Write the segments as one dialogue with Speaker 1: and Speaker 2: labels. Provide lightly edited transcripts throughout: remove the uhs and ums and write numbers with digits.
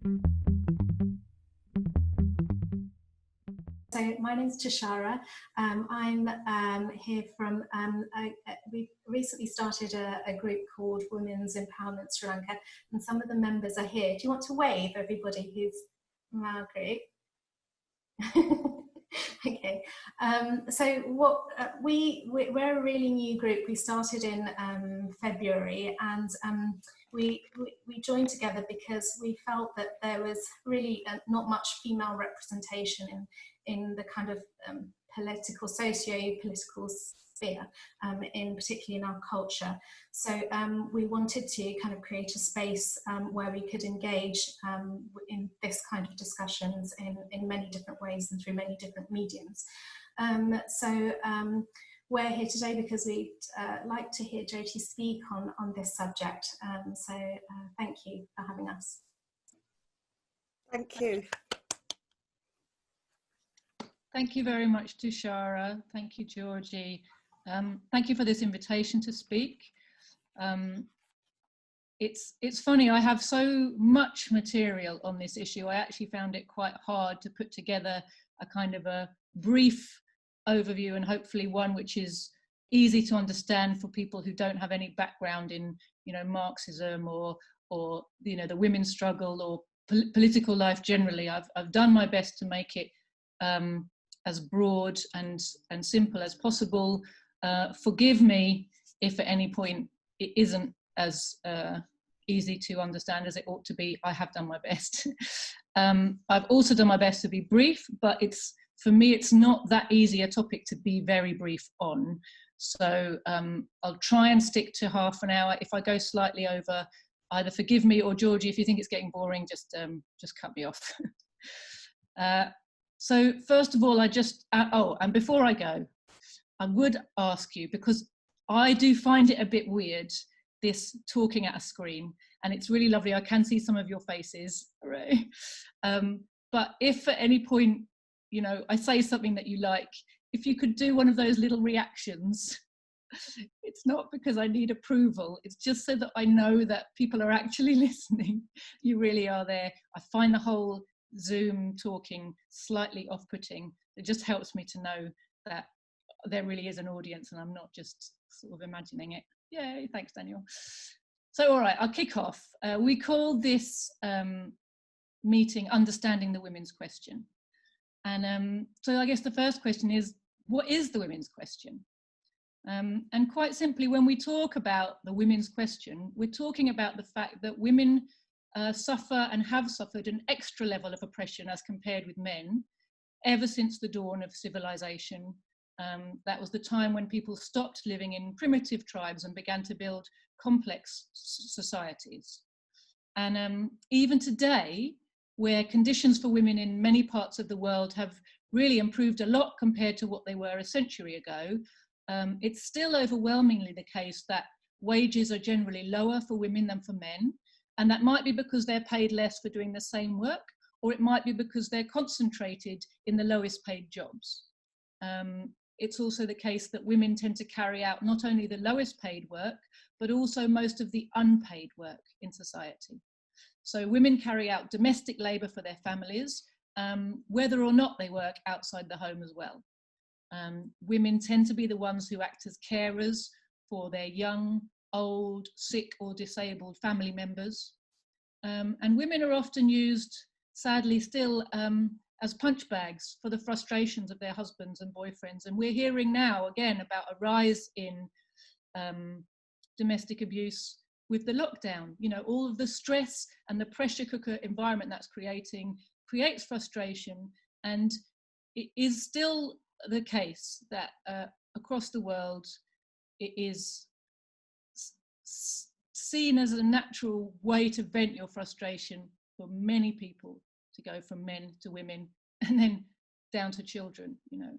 Speaker 1: So my name is Tashara. I'm here from, we recently started a group called Women's Empowerment Sri Lanka, and some of the members are here. Do you want to wave, everybody who's from our group? Okay, so what we're a really new group. We started in February, and we joined together because we felt that there was really not much female representation in the kind of political, socio-political sphere, particularly in our culture. So we wanted to kind of create a space where we could engage in this kind of discussions in many different ways and through many different mediums. We're here today because we'd like to hear Joti speak on this subject. Thank you for having us.
Speaker 2: Thank you.
Speaker 3: Thank you very much, Tushara. Thank you, Georgie. Thank you for this invitation to speak. It's funny, I have so much material on this issue. I actually found it quite hard to put together a kind of a brief overview, and hopefully one which is easy to understand for people who don't have any background in, you know, Marxism or you know, the women's struggle or political life generally. I've done my best to make it as broad and simple as possible. Forgive me if at any point it isn't as easy to understand as it ought to be. I have done my best. I've also done my best to be brief, but for me it's not that easy a topic to be very brief on. So I'll try and stick to half an hour. If I go slightly over, either forgive me, or Georgie, if you think it's getting boring, just cut me off. So first of all, and before I go, I would ask you, because I do find it a bit weird, this talking at a screen, and it's really lovely. I can see some of your faces, hooray. But if at any point, you know, I say something that you like, if you could do one of those little reactions. It's not because I need approval, it's just so that I know that people are actually listening. You really are there. I find the whole Zoom talking slightly off-putting. It just helps me to know that there really is an audience and I'm not just sort of imagining it. Yay, thanks, Daniel. So, all right, I'll kick off. We call this meeting Understanding the Women's Question. And so I guess the first question is, what is the women's question? And quite simply, when we talk about the women's question, we're talking about the fact that women suffer and have suffered an extra level of oppression as compared with men ever since the dawn of civilization. That was the time when people stopped living in primitive tribes and began to build complex societies. And even today, where conditions for women in many parts of the world have really improved a lot compared to what they were a century ago, it's still overwhelmingly the case that wages are generally lower for women than for men. And that might be because they're paid less for doing the same work, or it might be because they're concentrated in the lowest paid jobs. It's also the case that women tend to carry out not only the lowest paid work, but also most of the unpaid work in society. So women carry out domestic labour for their families, whether or not they work outside the home as well. Women tend to be the ones who act as carers for their young, old, sick or disabled family members. And women are often used, sadly still, as punch bags for the frustrations of their husbands and boyfriends. And we're hearing now again about a rise in domestic abuse with the lockdown. You know, all of the stress and the pressure cooker environment that's creates frustration. And it is still the case that across the world, it is seen as a natural way to vent your frustration for many people, to go from men to women and then down to children, you know.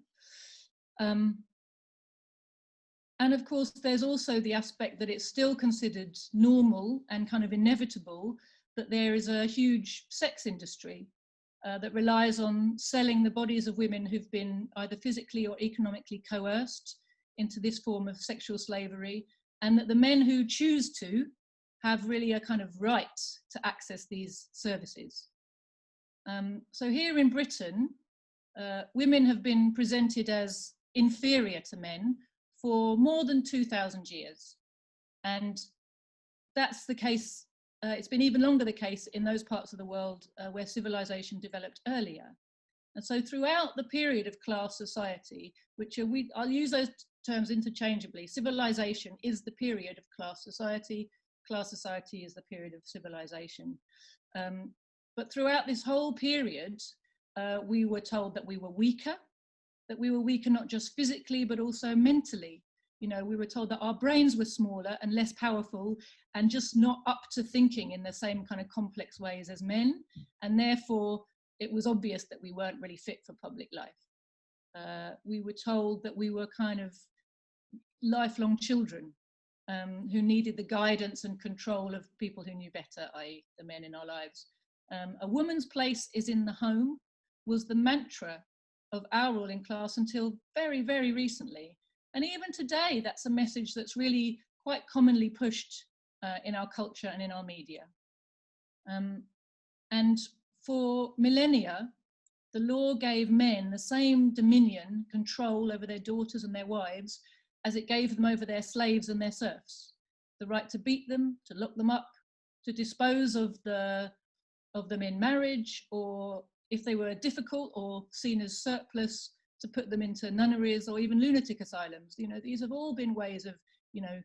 Speaker 3: And of course, there's also the aspect that it's still considered normal and kind of inevitable that there is a huge sex industry that relies on selling the bodies of women who've been either physically or economically coerced into this form of sexual slavery, and that the men who choose to have really a kind of right to access these services. So here in Britain, women have been presented as inferior to men for more than 2,000 years. And that's the case, it's been even longer the case in those parts of the world where civilization developed earlier. And so throughout the period of class society, which I'll use those terms interchangeably, civilization is the period of class society is the period of civilization. But throughout this whole period, we were told that we were weaker not just physically, but also mentally. You know, we were told that our brains were smaller and less powerful and just not up to thinking in the same kind of complex ways as men. And therefore, it was obvious that we weren't really fit for public life. We were told that we were kind of lifelong children who needed the guidance and control of people who knew better, i.e. the men in our lives. A woman's place is in the home was the mantra of our ruling class until very, very recently. And even today, that's a message that's really quite commonly pushed in our culture and in our media. And for millennia, the law gave men the same dominion, control over their daughters and their wives as it gave them over their slaves and their serfs. The right to beat them, to lock them up, to dispose of them in marriage, or if they were difficult or seen as surplus, to put them into nunneries or even lunatic asylums. You know, these have all been ways of, you know,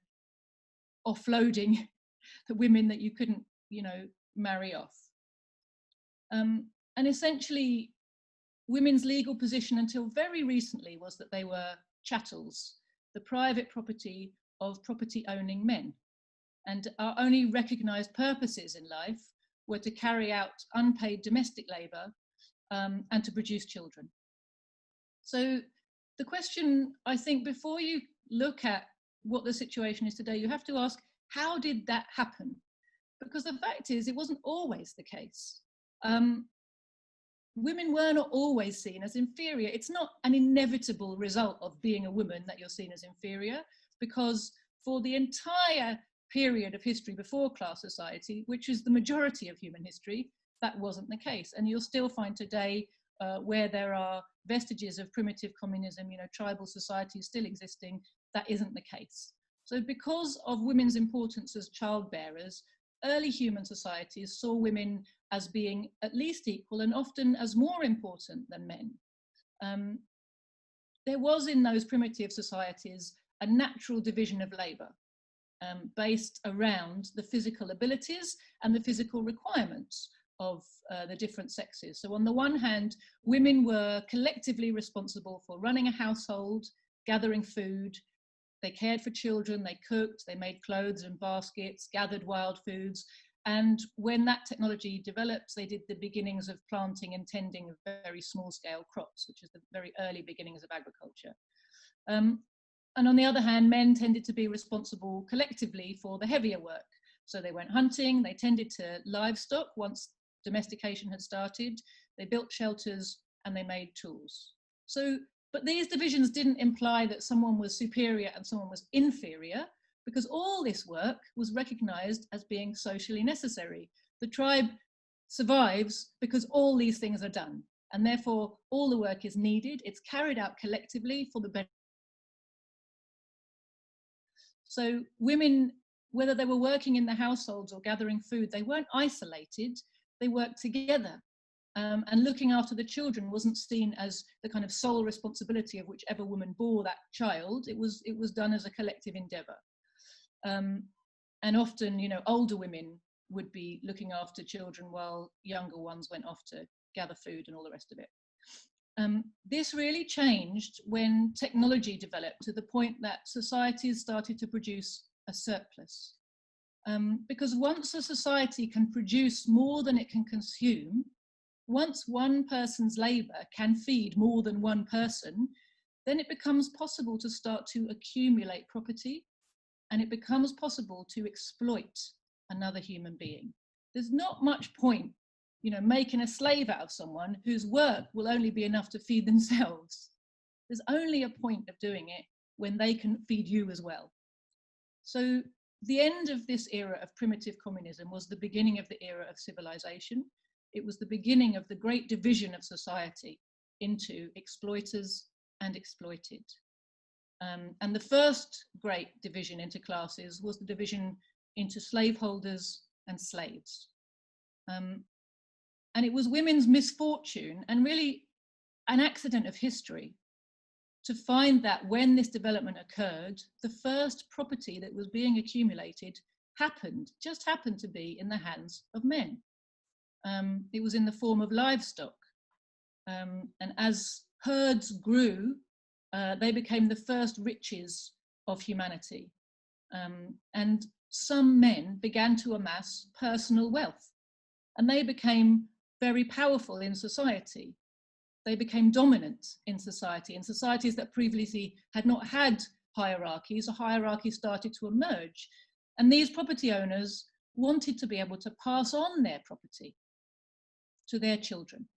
Speaker 3: offloading the women that you couldn't, you know, marry off. And essentially, women's legal position until very recently was that they were chattels, the private property of property-owning men. And our only recognised purposes in life were to carry out unpaid domestic labour and to produce children. So the question, I think, before you look at what the situation is today, you have to ask, how did that happen? Because the fact is, it wasn't always the case. Women were not always seen as inferior. It's not an inevitable result of being a woman that you're seen as inferior, because for the entire period of history before class society, which is the majority of human history, that wasn't the case. And you'll still find today where there are vestiges of primitive communism, you know, tribal societies still existing, that isn't the case. So because of women's importance as childbearers, early human societies saw women as being at least equal and often as more important than men. There was in those primitive societies a natural division of labour based around the physical abilities and the physical requirements of the different sexes. So on the one hand, women were collectively responsible for running a household, gathering food, they cared for children, they cooked, they made clothes and baskets, gathered wild foods. And when that technology developed, they did the beginnings of planting and tending of very small scale crops, which is the very early beginnings of agriculture. And on the other hand, men tended to be responsible collectively for the heavier work. So they went hunting, they tended to livestock once domestication had started, they built shelters and they made tools. So, but these divisions didn't imply that someone was superior and someone was inferior, because all this work was recognized as being socially necessary. The tribe survives because all these things are done, and therefore all the work is needed, it's carried out collectively for the benefit. So women, whether they were working in the households or gathering food, they weren't isolated, they worked together. And looking after the children wasn't seen as the kind of sole responsibility of whichever woman bore that child. It was done as a collective endeavour. And often, you know, older women would be looking after children while younger ones went off to gather food and all the rest of it. This really changed when technology developed to the point that societies started to produce a surplus. Because once a society can produce more than it can consume, once one person's labour can feed more than one person, then it becomes possible to start to accumulate property, and it becomes possible to exploit another human being. There's not much point, you know, making a slave out of someone whose work will only be enough to feed themselves. There's only a point of doing it when they can feed you as well. So the end of this era of primitive communism was the beginning of the era of civilization. It was the beginning of the great division of society into exploiters and exploited. And the first great division into classes was the division into slaveholders and slaves. And it was women's misfortune and really an accident of history to find that when this development occurred, the first property that was being accumulated just happened to be in the hands of men. It was in the form of livestock. And as herds grew, they became the first riches of humanity. And some men began to amass personal wealth, and they became very powerful in society. They became dominant in societies that previously had not had hierarchies. A hierarchy started to emerge, and these property owners wanted to be able to pass on their property to their children.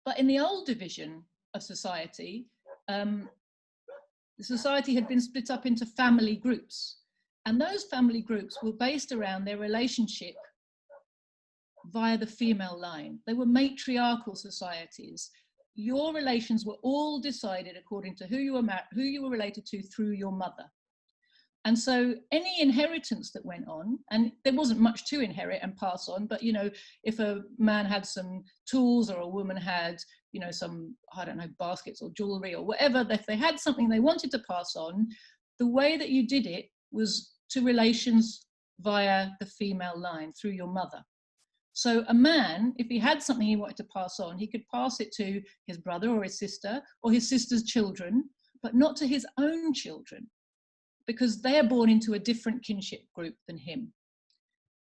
Speaker 3: But in the old division of society, the society had been split up into family groups, and those family groups were based around their relationship via the female line. They were matriarchal societies. Your relations were all decided according to who you were related to through your mother. And so any inheritance that went on, and there wasn't much to inherit and pass on, but you know, if a man had some tools or a woman had, you know, some, I don't know, baskets or jewelry or whatever, if they had something they wanted to pass on, the way that you did it was to relations via the female line through your mother. So a man, if he had something he wanted to pass on, he could pass it to his brother or his sister's children, but not to his own children, because they are born into a different kinship group than him.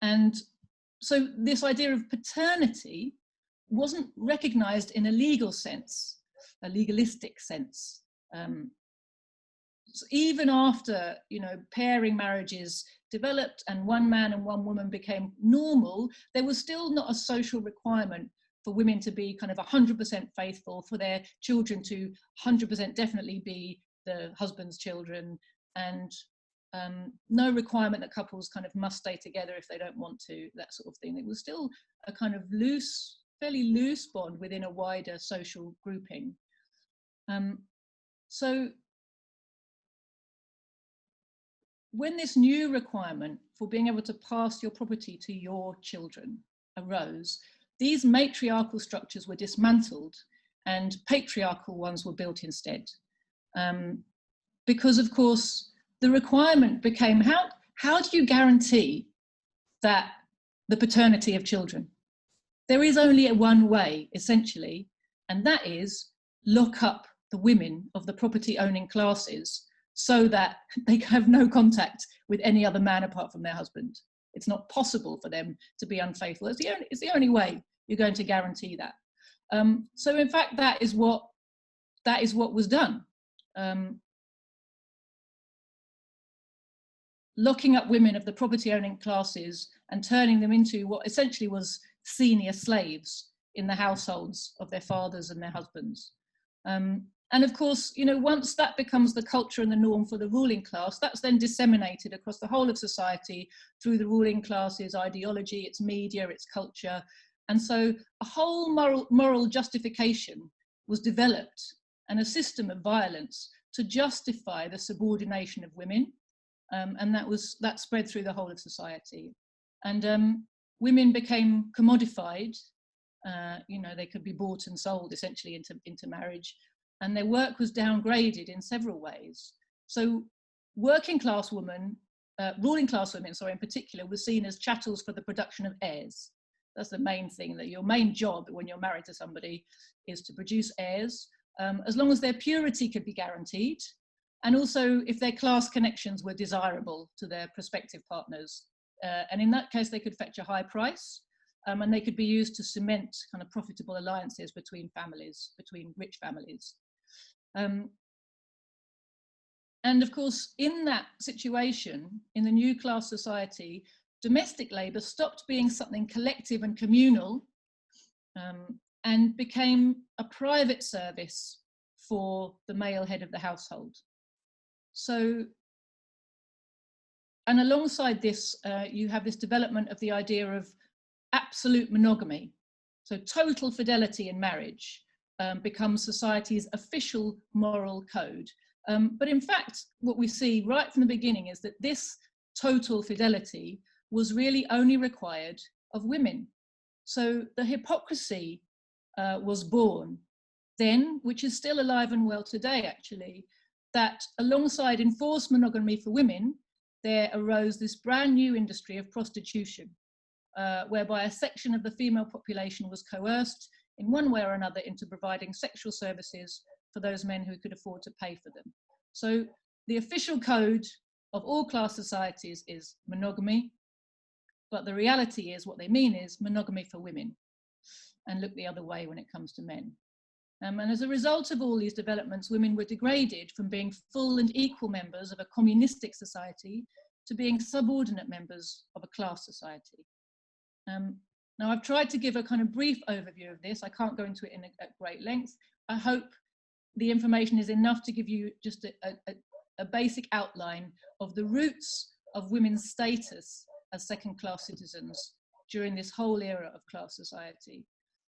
Speaker 3: And so this idea of paternity wasn't recognized in a legal sense, a legalistic sense. So even after, you know, pairing marriages developed and one man and one woman became normal, there was still not a social requirement for women to be kind of 100% faithful, for their children to 100% definitely be the husband's children, and no requirement that couples kind of must stay together if they don't want to, that sort of thing. It was still a kind of loose, fairly loose bond within a wider social grouping. So when this new requirement for being able to pass your property to your children arose, these matriarchal structures were dismantled and patriarchal ones were built instead. Because of course, the requirement became, how do you guarantee that the paternity of children? There is only one way, essentially, and that is lock up the women of the property owning classes so that they have no contact with any other man apart from their husband. It's not possible for them to be unfaithful. It's the only way you're going to guarantee that. So in fact, that is what was done. Locking up women of the property owning classes and turning them into what essentially was senior slaves in the households of their fathers and their husbands. And of course, you know, once that becomes the culture and the norm for the ruling class, that's then disseminated across the whole of society through the ruling class's ideology, its media, its culture. And so a whole moral justification was developed, and a system of violence to justify the subordination of women. And that spread through the whole of society. And women became commodified. You know, they could be bought and sold essentially into marriage. And their work was downgraded in several ways. So ruling class women, in particular, were seen as chattels for the production of heirs. That's the main thing, that your main job when you're married to somebody is to produce heirs, as long as their purity could be guaranteed, and also if their class connections were desirable to their prospective partners. And in that case, they could fetch a high price, and they could be used to cement kind of profitable alliances between families, between rich families. And of course, in that situation, in the new class society, domestic labour stopped being something collective and communal, and became a private service for the male head of the household. So, and alongside this, you have this development of the idea of absolute monogamy, So total fidelity in marriage becomes society's official moral code. But in fact, what we see right from the beginning is that this total fidelity was really only required of women. So the hypocrisy was born then, which is still alive and well today actually, that alongside enforced monogamy for women, there arose this brand new industry of prostitution, whereby a section of the female population was coerced in one way or another into providing sexual services for those men who could afford to pay for them. So the official code of all class societies is monogamy, but the reality is what they mean is monogamy for women, and look the other way when it comes to men. And as a result of all these developments, women were degraded from being full and equal members of a communistic society to being subordinate members of a class society. Now, I've tried to give a kind of brief overview of this. I can't go into it at great length. I hope the information is enough to give you just a basic outline of the roots of women's status as second-class citizens during this whole era of class society.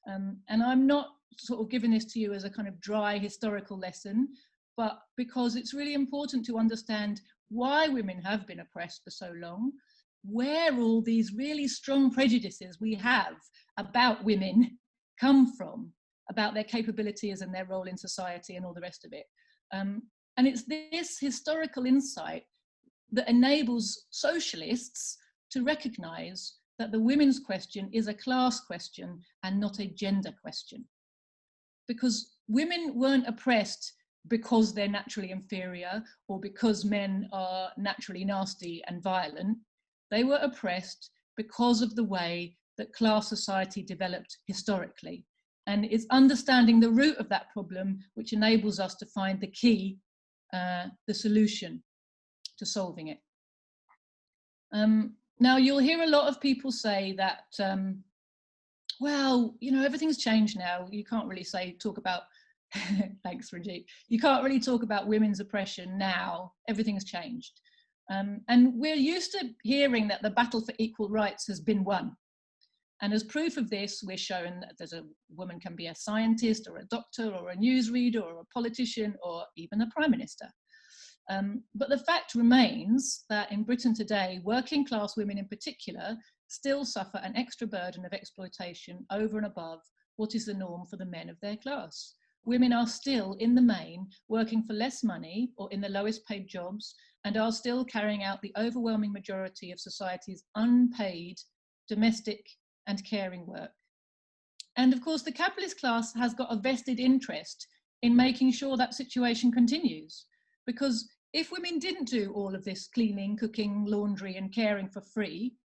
Speaker 3: And I'm not sort of giving this to you as a kind of dry historical lesson, but because it's really important to understand why women have been oppressed for so long, where all these really strong prejudices we have about women come from, about their capabilities and their role in society and all the rest of it. And it's this historical insight that enables socialists to recognize that the women's question is a class question and not a gender question. Because women weren't oppressed because they're naturally inferior or because men are naturally nasty and violent. They were oppressed because of the way that class society developed historically. And it's understanding the root of that problem which enables us to find the key, the solution to solving it. Now, you'll hear a lot of people say that, well, you know, everything's changed now. You can't really talk about, thanks, Ranjit. You can't really talk about women's oppression now. Everything's changed. And we're used to hearing that the battle for equal rights has been won. And as proof of this, we're shown that a woman can be a scientist or a doctor or a newsreader or a politician or even a prime minister. But the fact remains that in Britain today, working class women in particular still suffer an extra burden of exploitation over and above what is the norm for the men of their class. Women are still, in the main, working for less money or in the lowest paid jobs and are still carrying out the overwhelming majority of society's unpaid domestic and caring work. And of course, the capitalist class has got a vested interest in making sure that situation continues. Because if women didn't do all of this cleaning, cooking, laundry and caring for free,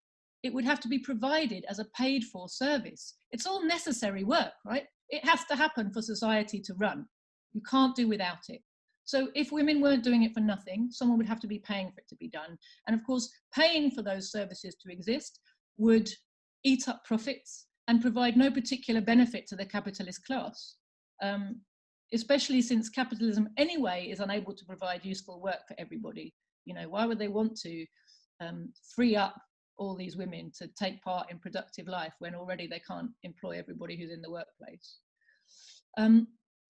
Speaker 3: it would have to be provided as a paid for service. It's all necessary work, right? It has to happen for society to run. You can't do without it. So if women weren't doing it for nothing, someone would have to be paying for it to be done. And of course, paying for those services to exist would eat up profits and provide no particular benefit to the capitalist class. Especially since capitalism anyway is unable to provide useful work for everybody. You know, why would they want to free up all these women to take part in productive life when already they can't employ everybody who's in the workplace?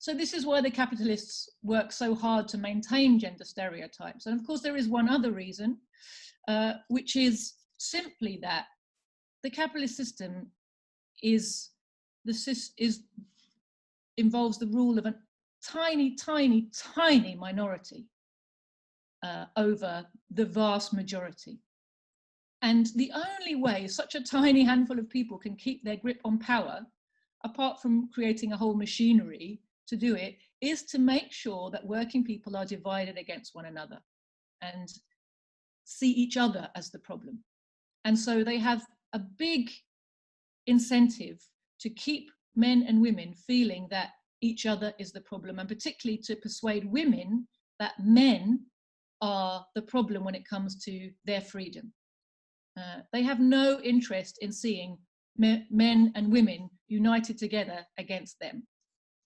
Speaker 3: So this is why the capitalists work so hard to maintain gender stereotypes. And of course, there is one other reason, which is simply that the capitalist system involves the rule of a tiny, tiny, tiny minority over the vast majority. And the only way such a tiny handful of people can keep their grip on power, apart from creating a whole machinery to do it, is to make sure that working people are divided against one another and see each other as the problem. And so they have a big incentive to keep men and women feeling that each other is the problem, and particularly to persuade women that men are the problem when it comes to their freedom. They have no interest in seeing men and women united together against them.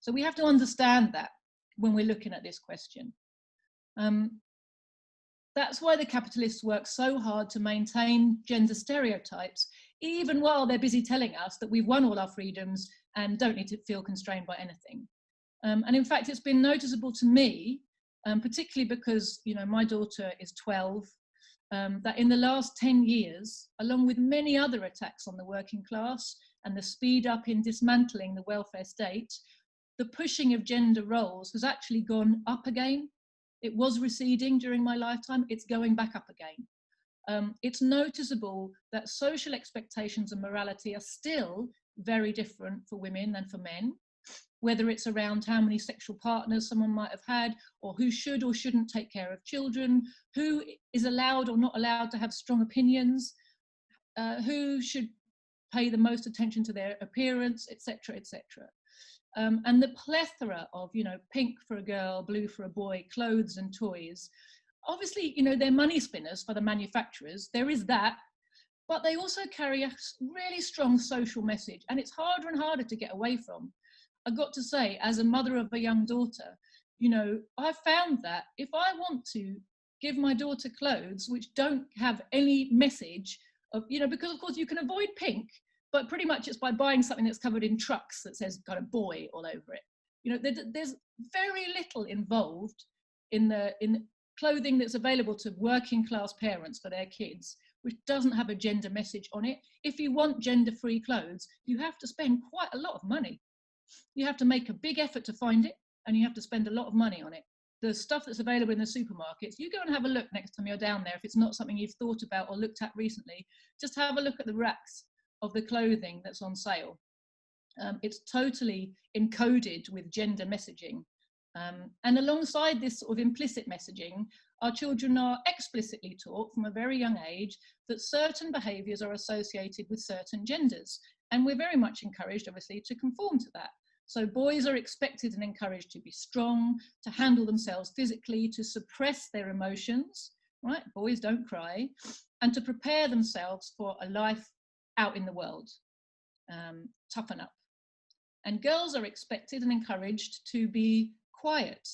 Speaker 3: So we have to understand that when we're looking at this question. That's why the capitalists work so hard to maintain gender stereotypes, even while they're busy telling us that we've won all our freedoms and don't need to feel constrained by anything. And in fact, it's been noticeable to me, particularly because, you know, my daughter is 12, that in the last 10 years, along with many other attacks on the working class and the speed up in dismantling the welfare state, the pushing of gender roles has actually gone up again. It was receding during my lifetime, it's going back up again. It's noticeable that social expectations and morality are still very different for women than for men, whether it's around how many sexual partners someone might have had, or who should or shouldn't take care of children, who is allowed or not allowed to have strong opinions, who should pay the most attention to their appearance, etc., etc. And the plethora of, you know, pink for a girl, blue for a boy, clothes and toys. Obviously, you know, they're money spinners for the manufacturers. There is that, but they also carry a really strong social message, and it's harder and harder to get away from. I've got to say, as a mother of a young daughter, you know, I found that if I want to give my daughter clothes which don't have any message of, you know, because of course you can avoid pink, but pretty much it's by buying something that's covered in trucks that says kind of boy all over it. You know, there's very little involved in clothing that's available to working class parents for their kids, which doesn't have a gender message on it. If you want gender-free clothes, you have to spend quite a lot of money. You have to make a big effort to find it, and you have to spend a lot of money on it. The stuff that's available in the supermarkets, you go and have a look next time you're down there. If it's not something you've thought about or looked at recently, just have a look at the racks of the clothing that's on sale. It's totally encoded with gender messaging. And alongside this sort of implicit messaging, our children are explicitly taught from a very young age that certain behaviours are associated with certain genders. And we're very much encouraged, obviously, to conform to that. So boys are expected and encouraged to be strong, to handle themselves physically, to suppress their emotions, right? Boys don't cry, and to prepare themselves for a life out in the world, toughen up. And girls are expected and encouraged to be quiet,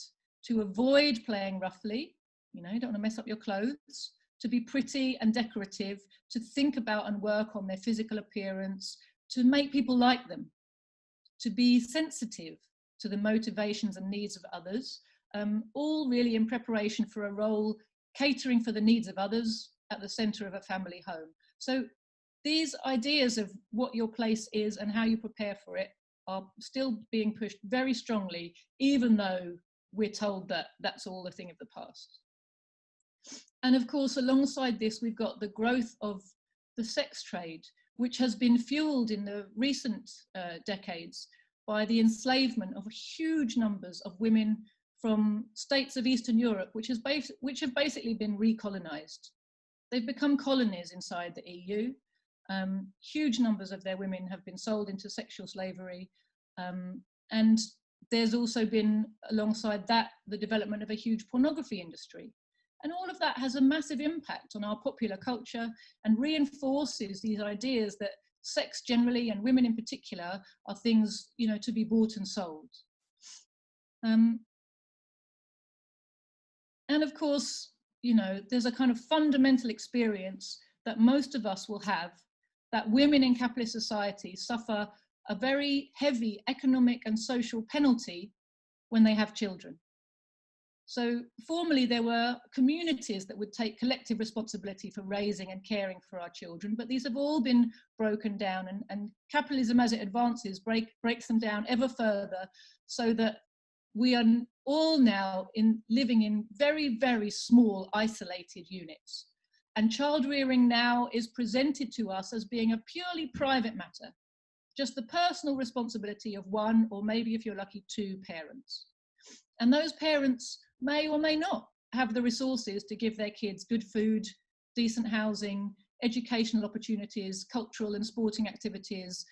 Speaker 3: to avoid playing roughly, you know, you don't want to mess up your clothes, to be pretty and decorative, to think about and work on their physical appearance, to make people like them, to be sensitive to the motivations and needs of others, all really in preparation for a role catering for the needs of others at the centre of a family home. So these ideas of what your place is and how you prepare for it are still being pushed very strongly, even though we're told that that's all a thing of the past. And of course, alongside this, we've got the growth of the sex trade, which has been fueled in the recent decades by the enslavement of huge numbers of women from states of Eastern Europe, which have basically been recolonized. They've become colonies inside the EU. Huge numbers of their women have been sold into sexual slavery. And there's also been, alongside that, the development of a huge pornography industry. And all of that has a massive impact on our popular culture and reinforces these ideas that sex generally and women in particular are things, you know, to be bought and sold. And of course, you know, there's a kind of fundamental experience that most of us will have, that women in capitalist society suffer a very heavy economic and social penalty when they have children. So formerly there were communities that would take collective responsibility for raising and caring for our children, but these have all been broken down, and capitalism as it advances breaks them down ever further, so that we are all now living in very, very small isolated units. And child rearing now is presented to us as being a purely private matter, just the personal responsibility of one, or maybe if you're lucky, two parents. And those parents may or may not have the resources to give their kids good food, decent housing, educational opportunities, cultural and sporting activities.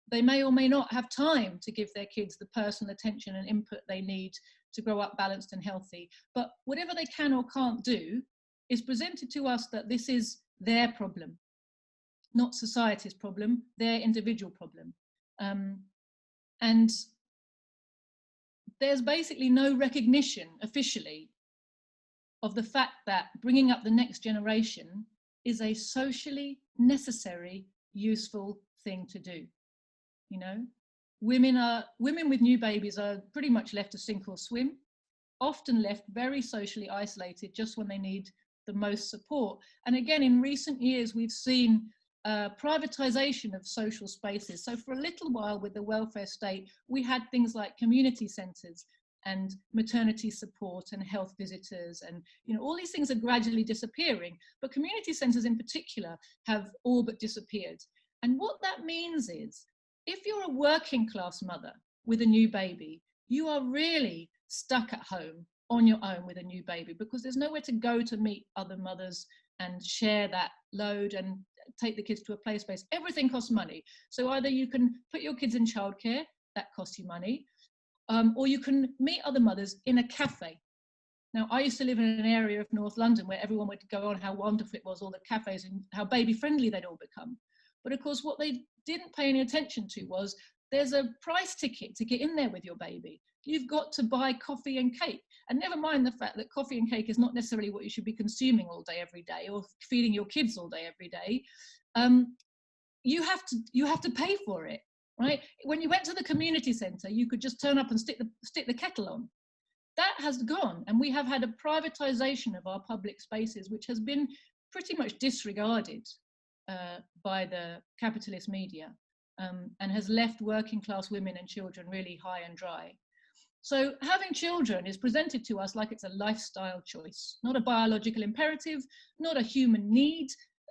Speaker 3: They may or may not have time to give their kids the personal attention and input they need to grow up balanced and healthy. But whatever they can or can't do is presented to us that this is their problem, not society's problem, their individual problem. And there's basically no recognition officially of the fact that bringing up the next generation is a socially necessary, useful thing to do. You know, women with new babies are pretty much left to sink or swim, often left very socially isolated just when they need the most support. And again, in recent years, we've seen privatization of social spaces. So for a little while with the welfare state, we had things like community centres and maternity support and health visitors, and all these things are gradually disappearing, but community centres in particular have all but disappeared. And what that means is, if you're a working class mother with a new baby, you are really stuck at home on your own with a new baby, because there's nowhere to go to meet other mothers and share that load and take the kids to a play space. Everything costs money. So either you can put your kids in childcare, that costs you money, or you can meet other mothers in a cafe. Now, I used to live in an area of North London where everyone would go on how wonderful it was, all the cafes, and how baby friendly they'd all become. But of course, what they didn't pay any attention to was there's a price ticket to get in there with your baby. You've got to buy coffee and cake. And never mind the fact that coffee and cake is not necessarily what you should be consuming all day, every day, or feeding your kids all day, every day. You have to pay for it, right? When you went to the community centre, you could just turn up and stick the kettle on. That has gone, and we have had a privatisation of our public spaces, which has been pretty much disregarded by the capitalist media, and has left working class women and children really high and dry. So having children is presented to us like it's a lifestyle choice, not a biological imperative, not a human need.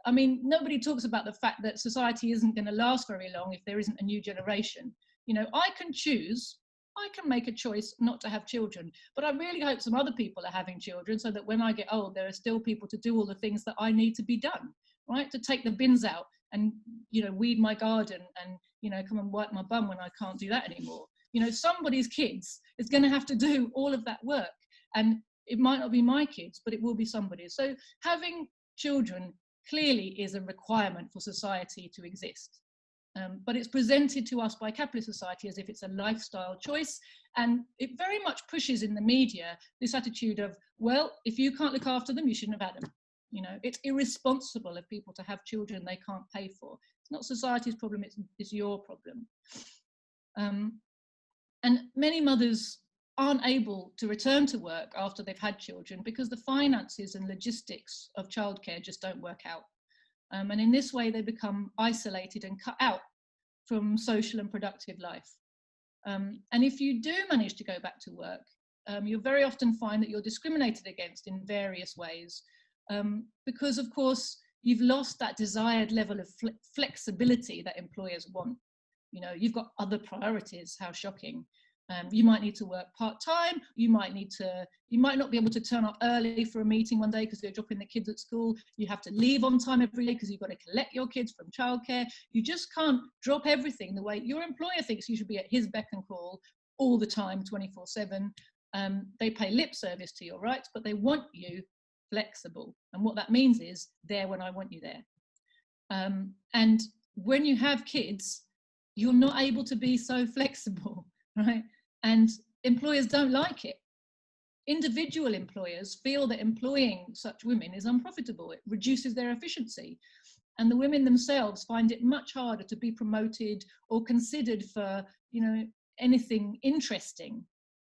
Speaker 3: I mean, nobody talks about the fact that society isn't going to last very long if there isn't a new generation. I can choose, I can make a choice not to have children, but I really hope some other people are having children so that when I get old, there are still people to do all the things that I need to be done, right? To take the bins out and, weed my garden and, come and wipe my bum when I can't do that anymore. Somebody's kids is going to have to do all of that work, and it might not be my kids, but it will be somebody's. So having children clearly is a requirement for society to exist. But it's presented to us by capitalist society as if it's a lifestyle choice. And it very much pushes in the media this attitude of, well, if you can't look after them, you shouldn't have had them. It's irresponsible of people to have children they can't pay for. It's not society's problem, it's your problem. And many mothers aren't able to return to work after they've had children because the finances and logistics of childcare just don't work out. And in this way, they become isolated and cut out from social and productive life. And if you do manage to go back to work, you'll very often find that you're discriminated against in various ways, because, of course, you've lost that desired level of flexibility that employers want. You've got other priorities. How shocking. You might need to work part-time. You might not be able to turn up early for a meeting one day because you're dropping the kids at school. You have to leave on time every day because you've got to collect your kids from childcare. You just can't drop everything the way your employer thinks you should be at his beck and call all the time, 24/7. They pay lip service to your rights, but they want you flexible. And what that means is there when I want you there. And when you have kids, you're not able to be so flexible, right? And employers don't like it. Individual employers feel that employing such women is unprofitable. It reduces their efficiency. And the women themselves find it much harder to be promoted or considered for, anything interesting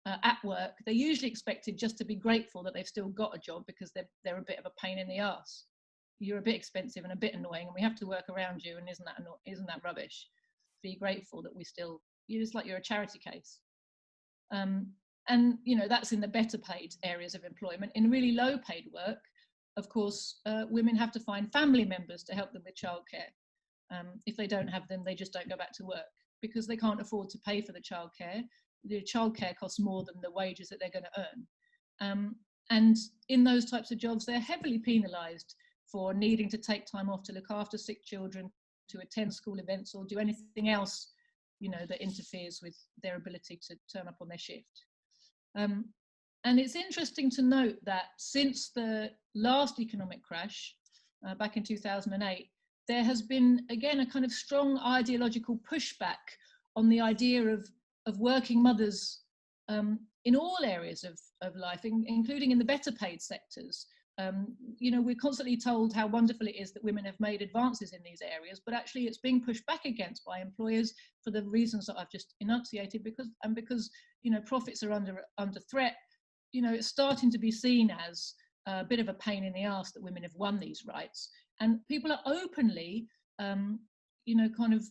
Speaker 3: at work. They're usually expected just to be grateful that they've still got a job because they're a bit of a pain in the arse. You're a bit expensive and a bit annoying, and we have to work around you, and isn't that rubbish? Be grateful that you're just like you're a charity case. And that's in the better paid areas of employment. In really low paid work, of course, women have to find family members to help them with childcare. If they don't have them, they just don't go back to work because they can't afford to pay for the childcare. The childcare costs more than the wages that they're going to earn. And in those types of jobs, they're heavily penalised for needing to take time off to look after sick children, to attend school events, or do anything else, that interferes with their ability to turn up on their shift. And it's interesting to note that since the last economic crash, back in 2008, there has been, again, a kind of strong ideological pushback on the idea of working mothers in all areas of life, including in the better paid sectors, You know, we're constantly told how wonderful it is that women have made advances in these areas, but actually it's being pushed back against by employers for the reasons that I've just enunciated, because you know, profits are under threat. You know, it's starting to be seen as a bit of a pain in the arse that women have won these rights, and people are openly, you know, kind of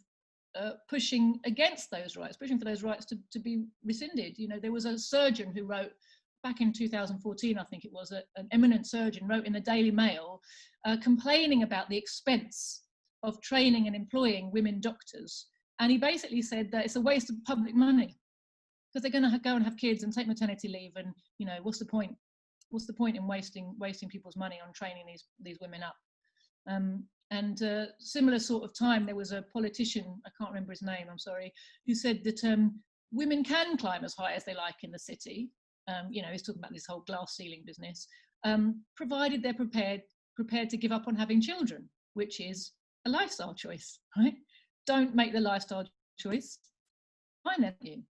Speaker 3: pushing against those rights, pushing for those rights to be rescinded. You know, there was a surgeon who wrote back in 2014, I think it was, an eminent surgeon wrote in the Daily Mail complaining about the expense of training and employing women doctors. And he basically said that it's a waste of public money because they're going to go and have kids and take maternity leave. And, you know, what's the point? What's the point in wasting people's money on training these women up? Similar sort of time, there was a politician, I can't remember his name, I'm sorry, who said that women can climb as high as they like in the city. You know, he's talking about this whole glass ceiling business, provided they're prepared to give up on having children, which is a lifestyle choice, right? Don't make the lifestyle choice, finance you.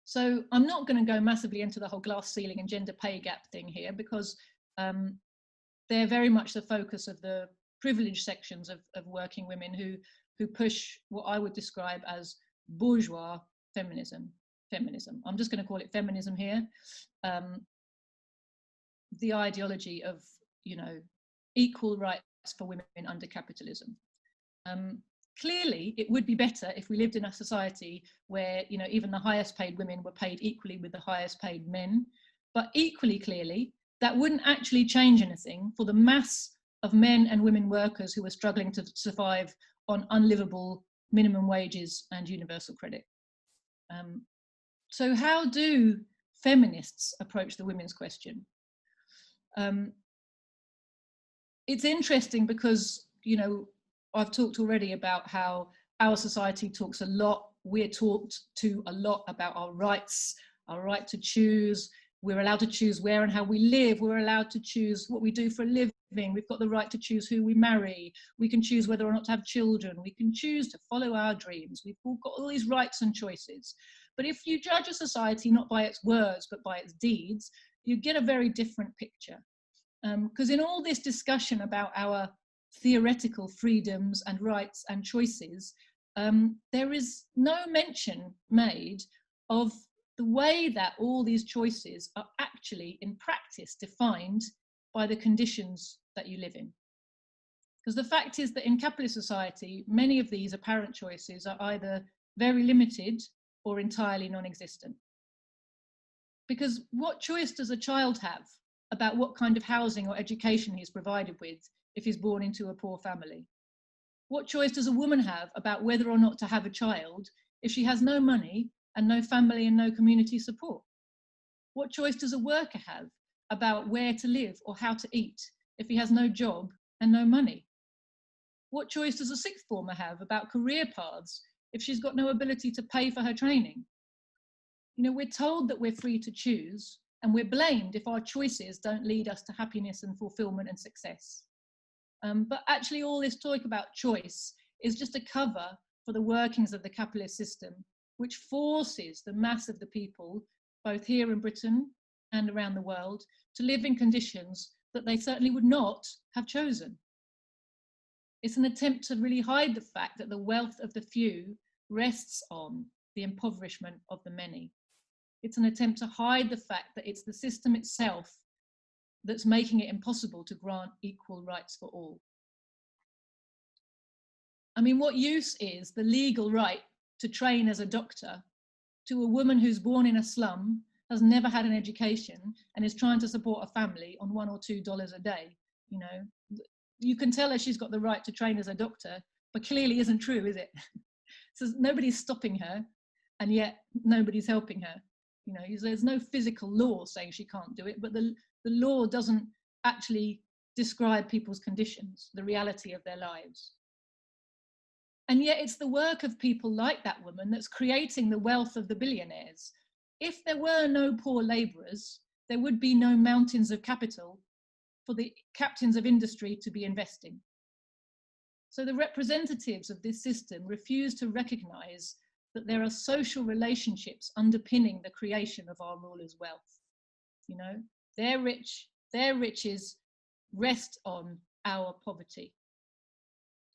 Speaker 3: So I'm not going to go massively into the whole glass ceiling and gender pay gap thing here, because they're very much the focus of the privileged sections of working women who push what I would describe as bourgeois feminism. I'm just going to call it feminism here. The ideology of, you know, equal rights for women under capitalism. Clearly, it would be better if we lived in a society where, you know, even the highest paid women were paid equally with the highest paid men. But equally clearly, that wouldn't actually change anything for the mass of men and women workers who are struggling to survive on unlivable minimum wages and universal credit. So how do feminists approach the women's question? It's interesting because, you know, I've talked already about how our society talks a lot, we're taught to a lot about our rights, our right to choose. We're allowed to choose where and how we live. We're allowed to choose what we do for a living. We've got the right to choose who we marry. We can choose whether or not to have children. We can choose to follow our dreams. We've all got all these rights and choices. But if you judge a society not by its words, but by its deeds, you get a very different picture. Because in all this discussion about our theoretical freedoms and rights and choices, there is no mention made of the way that all these choices are actually in practice defined by the conditions that you live in. Because the fact is that in capitalist society, many of these apparent choices are either very limited or entirely non-existent. Because what choice does a child have about what kind of housing or education he's provided with if he's born into a poor family? What choice does a woman have about whether or not to have a child if she has no money and no family and no community support? What choice does a worker have about where to live or how to eat if he has no job and no money? What choice does a sixth former have about career paths if she's got no ability to pay for her training? You know, we're told that we're free to choose, and we're blamed if our choices don't lead us to happiness and fulfillment and success. But actually all this talk about choice is just a cover for the workings of the capitalist system, which forces the mass of the people, both here in Britain and around the world, to live in conditions that they certainly would not have chosen. It's an attempt to really hide the fact that the wealth of the few rests on the impoverishment of the many. It's an attempt to hide the fact that it's the system itself that's making it impossible to grant equal rights for all. I mean, what use is the legal right to train as a doctor to a woman who's born in a slum, has never had an education, and is trying to support a family on $1 or $2 a day? You know, you can tell her she's got the right to train as a doctor, but clearly isn't true, is it? So nobody's stopping her, and yet nobody's helping her. You know, there's no physical law saying she can't do it, but the law doesn't actually describe people's conditions, the reality of their lives. And yet it's the work of people like that woman that's creating the wealth of the billionaires. If there were no poor labourers, there would be no mountains of capital for the captains of industry to be investing. So the representatives of this system refuse to recognise that there are social relationships underpinning the creation of our rulers' wealth. You know, they're rich, their riches rest on our poverty.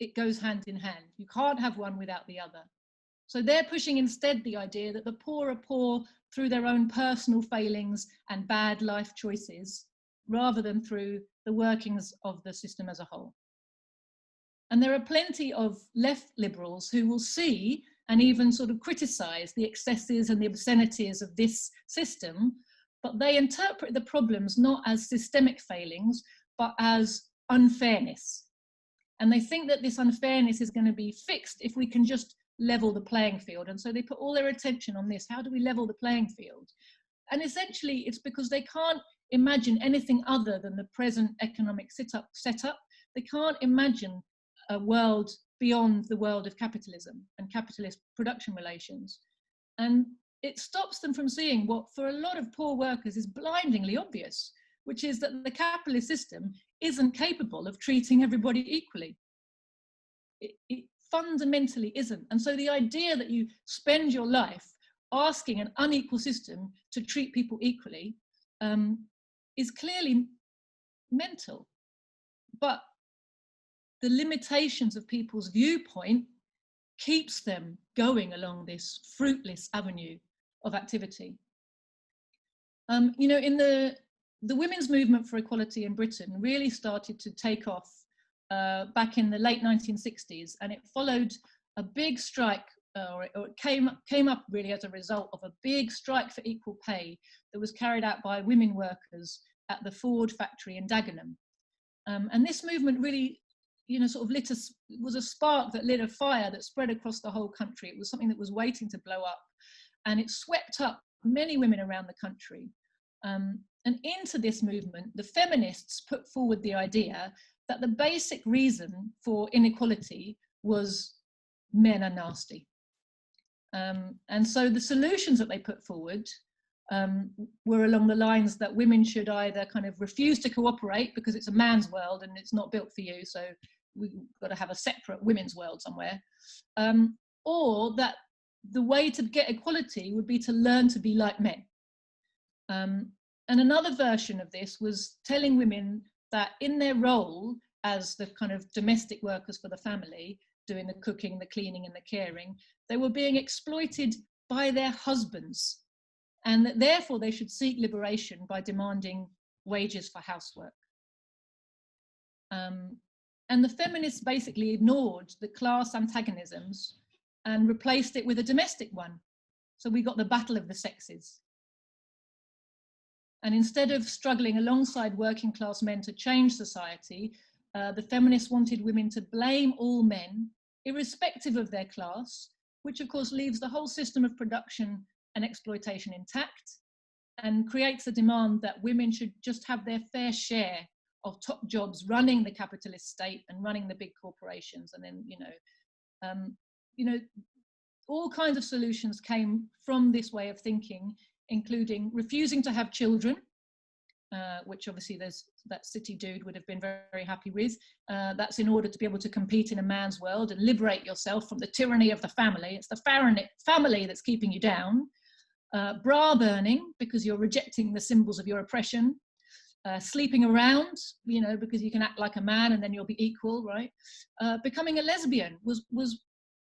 Speaker 3: It goes hand in hand. You can't have one without the other. So they're pushing instead the idea that the poor are poor through their own personal failings and bad life choices, rather than through the workings of the system as a whole. And there are plenty of left liberals who will see and even sort of criticize the excesses and the obscenities of this system, but they interpret the problems not as systemic failings, but as unfairness. And they think that this unfairness is going to be fixed if we can just level the playing field. And so they put all their attention on this. How do we level the playing field? And essentially it's because they can't imagine anything other than the present economic setup. They can't imagine a world beyond the world of capitalism and capitalist production relations. And it stops them from seeing what for a lot of poor workers is blindingly obvious, which is that the capitalist system isn't capable of treating everybody equally. It fundamentally isn't. And so the idea that you spend your life asking an unequal system to treat people equally is clearly mental. But the limitations of people's viewpoint keeps them going along this fruitless avenue of activity. You know, in the women's movement for equality in Britain really started to take off back in the late 1960s, and it followed a big strike, or it came up really as a result of a big strike for equal pay that was carried out by women workers at the Ford factory in Dagenham. And this movement really, you know, sort of was a spark that lit a fire that spread across the whole country. It was something that was waiting to blow up, and it swept up many women around the country. And into this movement, the feminists put forward the idea that the basic reason for inequality was men are nasty. And so the solutions that they put forward were along the lines that women should either kind of refuse to cooperate because it's a man's world and it's not built for you, so we've got to have a separate women's world somewhere, or that the way to get equality would be to learn to be like men. And another version of this was telling women that in their role as the kind of domestic workers for the family, doing the cooking, the cleaning and the caring, they were being exploited by their husbands, and that therefore they should seek liberation by demanding wages for housework. And the feminists basically ignored the class antagonisms and replaced it with a domestic one. So we got the battle of the sexes. And instead of struggling alongside working class men to change society, the feminists wanted women to blame all men, irrespective of their class, which of course leaves the whole system of production and exploitation intact, and creates a demand that women should just have their fair share of top jobs running the capitalist state and running the big corporations. And then, all kinds of solutions came from this way of thinking, including refusing to have children, which obviously that city dude would have been very, very happy with. That's in order to be able to compete in a man's world and liberate yourself from the tyranny of the family. It's the family that's keeping you down. Bra burning, because you're rejecting the symbols of your oppression. Sleeping around, you know, because you can act like a man and then you'll be equal, right? Becoming a lesbian was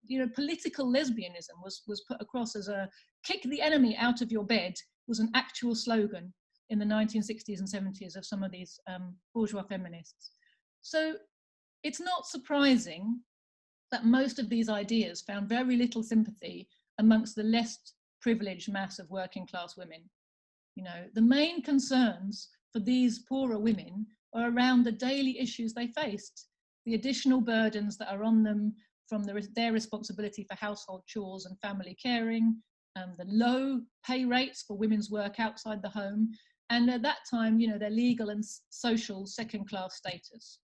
Speaker 3: you know, political lesbianism was put across as a kick the enemy out of your bed, was an actual slogan in the 1960s and 70s of some of these bourgeois feminists. So it's not surprising that most of these ideas found very little sympathy amongst the less privileged mass of working class women. You know, the main concerns for these poorer women are around the daily issues they faced, the additional burdens that are on them from their responsibility for household chores and family caring, the low pay rates for women's work outside the home, and at that time, you know, their legal and social second-class status.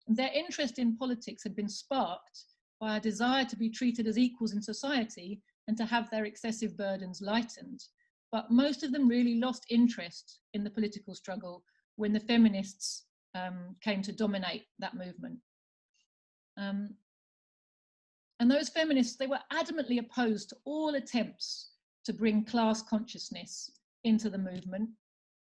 Speaker 3: And their interest in politics had been sparked by a desire to be treated as equals in society and to have their excessive burdens lightened. But most of them really lost interest in the political struggle when the feminists came to dominate that movement. And those feminists, they were adamantly opposed to all attempts to bring class consciousness into the movement.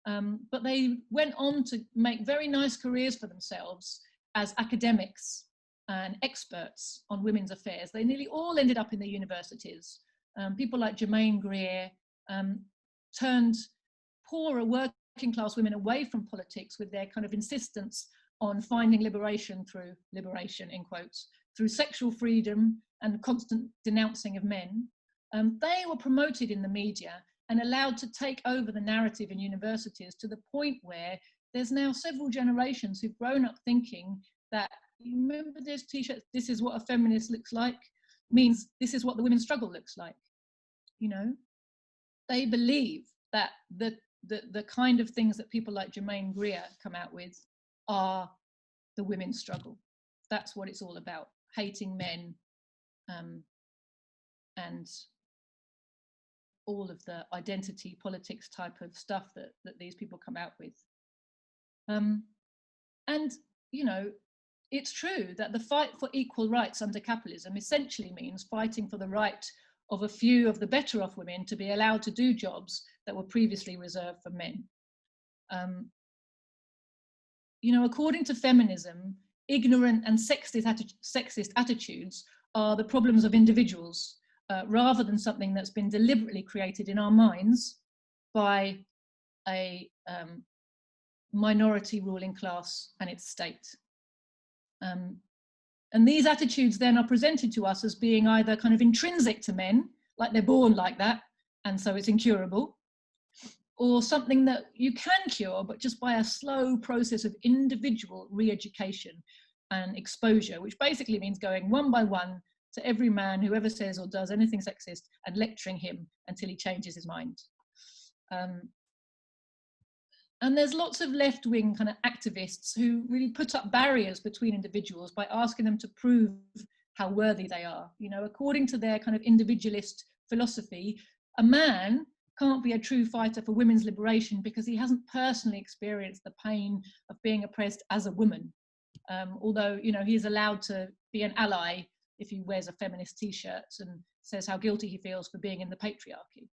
Speaker 3: But they went on to make very nice careers for themselves as academics and experts on women's affairs. They nearly all ended up in the universities. People like Germaine Greer turned poorer working class women away from politics with their kind of insistence on finding liberation through liberation, in quotes, through sexual freedom and constant denouncing of men. They were promoted in the media and allowed to take over the narrative in universities to the point where there's now several generations who've grown up thinking that, you remember this t-shirt, this is what a feminist looks like, means this is what the women's struggle looks like. You know, they believe that the kind of things that people like Germaine Greer come out with are the women's struggle. That's what it's all about, hating men, and all of the identity politics type of stuff that these people come out with. And, you know, it's true that the fight for equal rights under capitalism essentially means fighting for the right of a few of the better off women to be allowed to do jobs that were previously reserved for men. You know, according to feminism, ignorant and sexist attitudes are the problems of individuals, rather than something that's been deliberately created in our minds by a minority ruling class and its state. And these attitudes then are presented to us as being either kind of intrinsic to men, like they're born like that, and so it's incurable, or something that you can cure, but just by a slow process of individual re-education and exposure, which basically means going one by one to every man who ever says or does anything sexist and lecturing him until he changes his mind. And there's lots of left-wing kind of activists who really put up barriers between individuals by asking them to prove how worthy they are. You know, according to their kind of individualist philosophy, a man can't be a true fighter for women's liberation because he hasn't personally experienced the pain of being oppressed as a woman. Although, you know, he's allowed to be an ally if he wears a feminist t-shirt and says how guilty he feels for being in the patriarchy.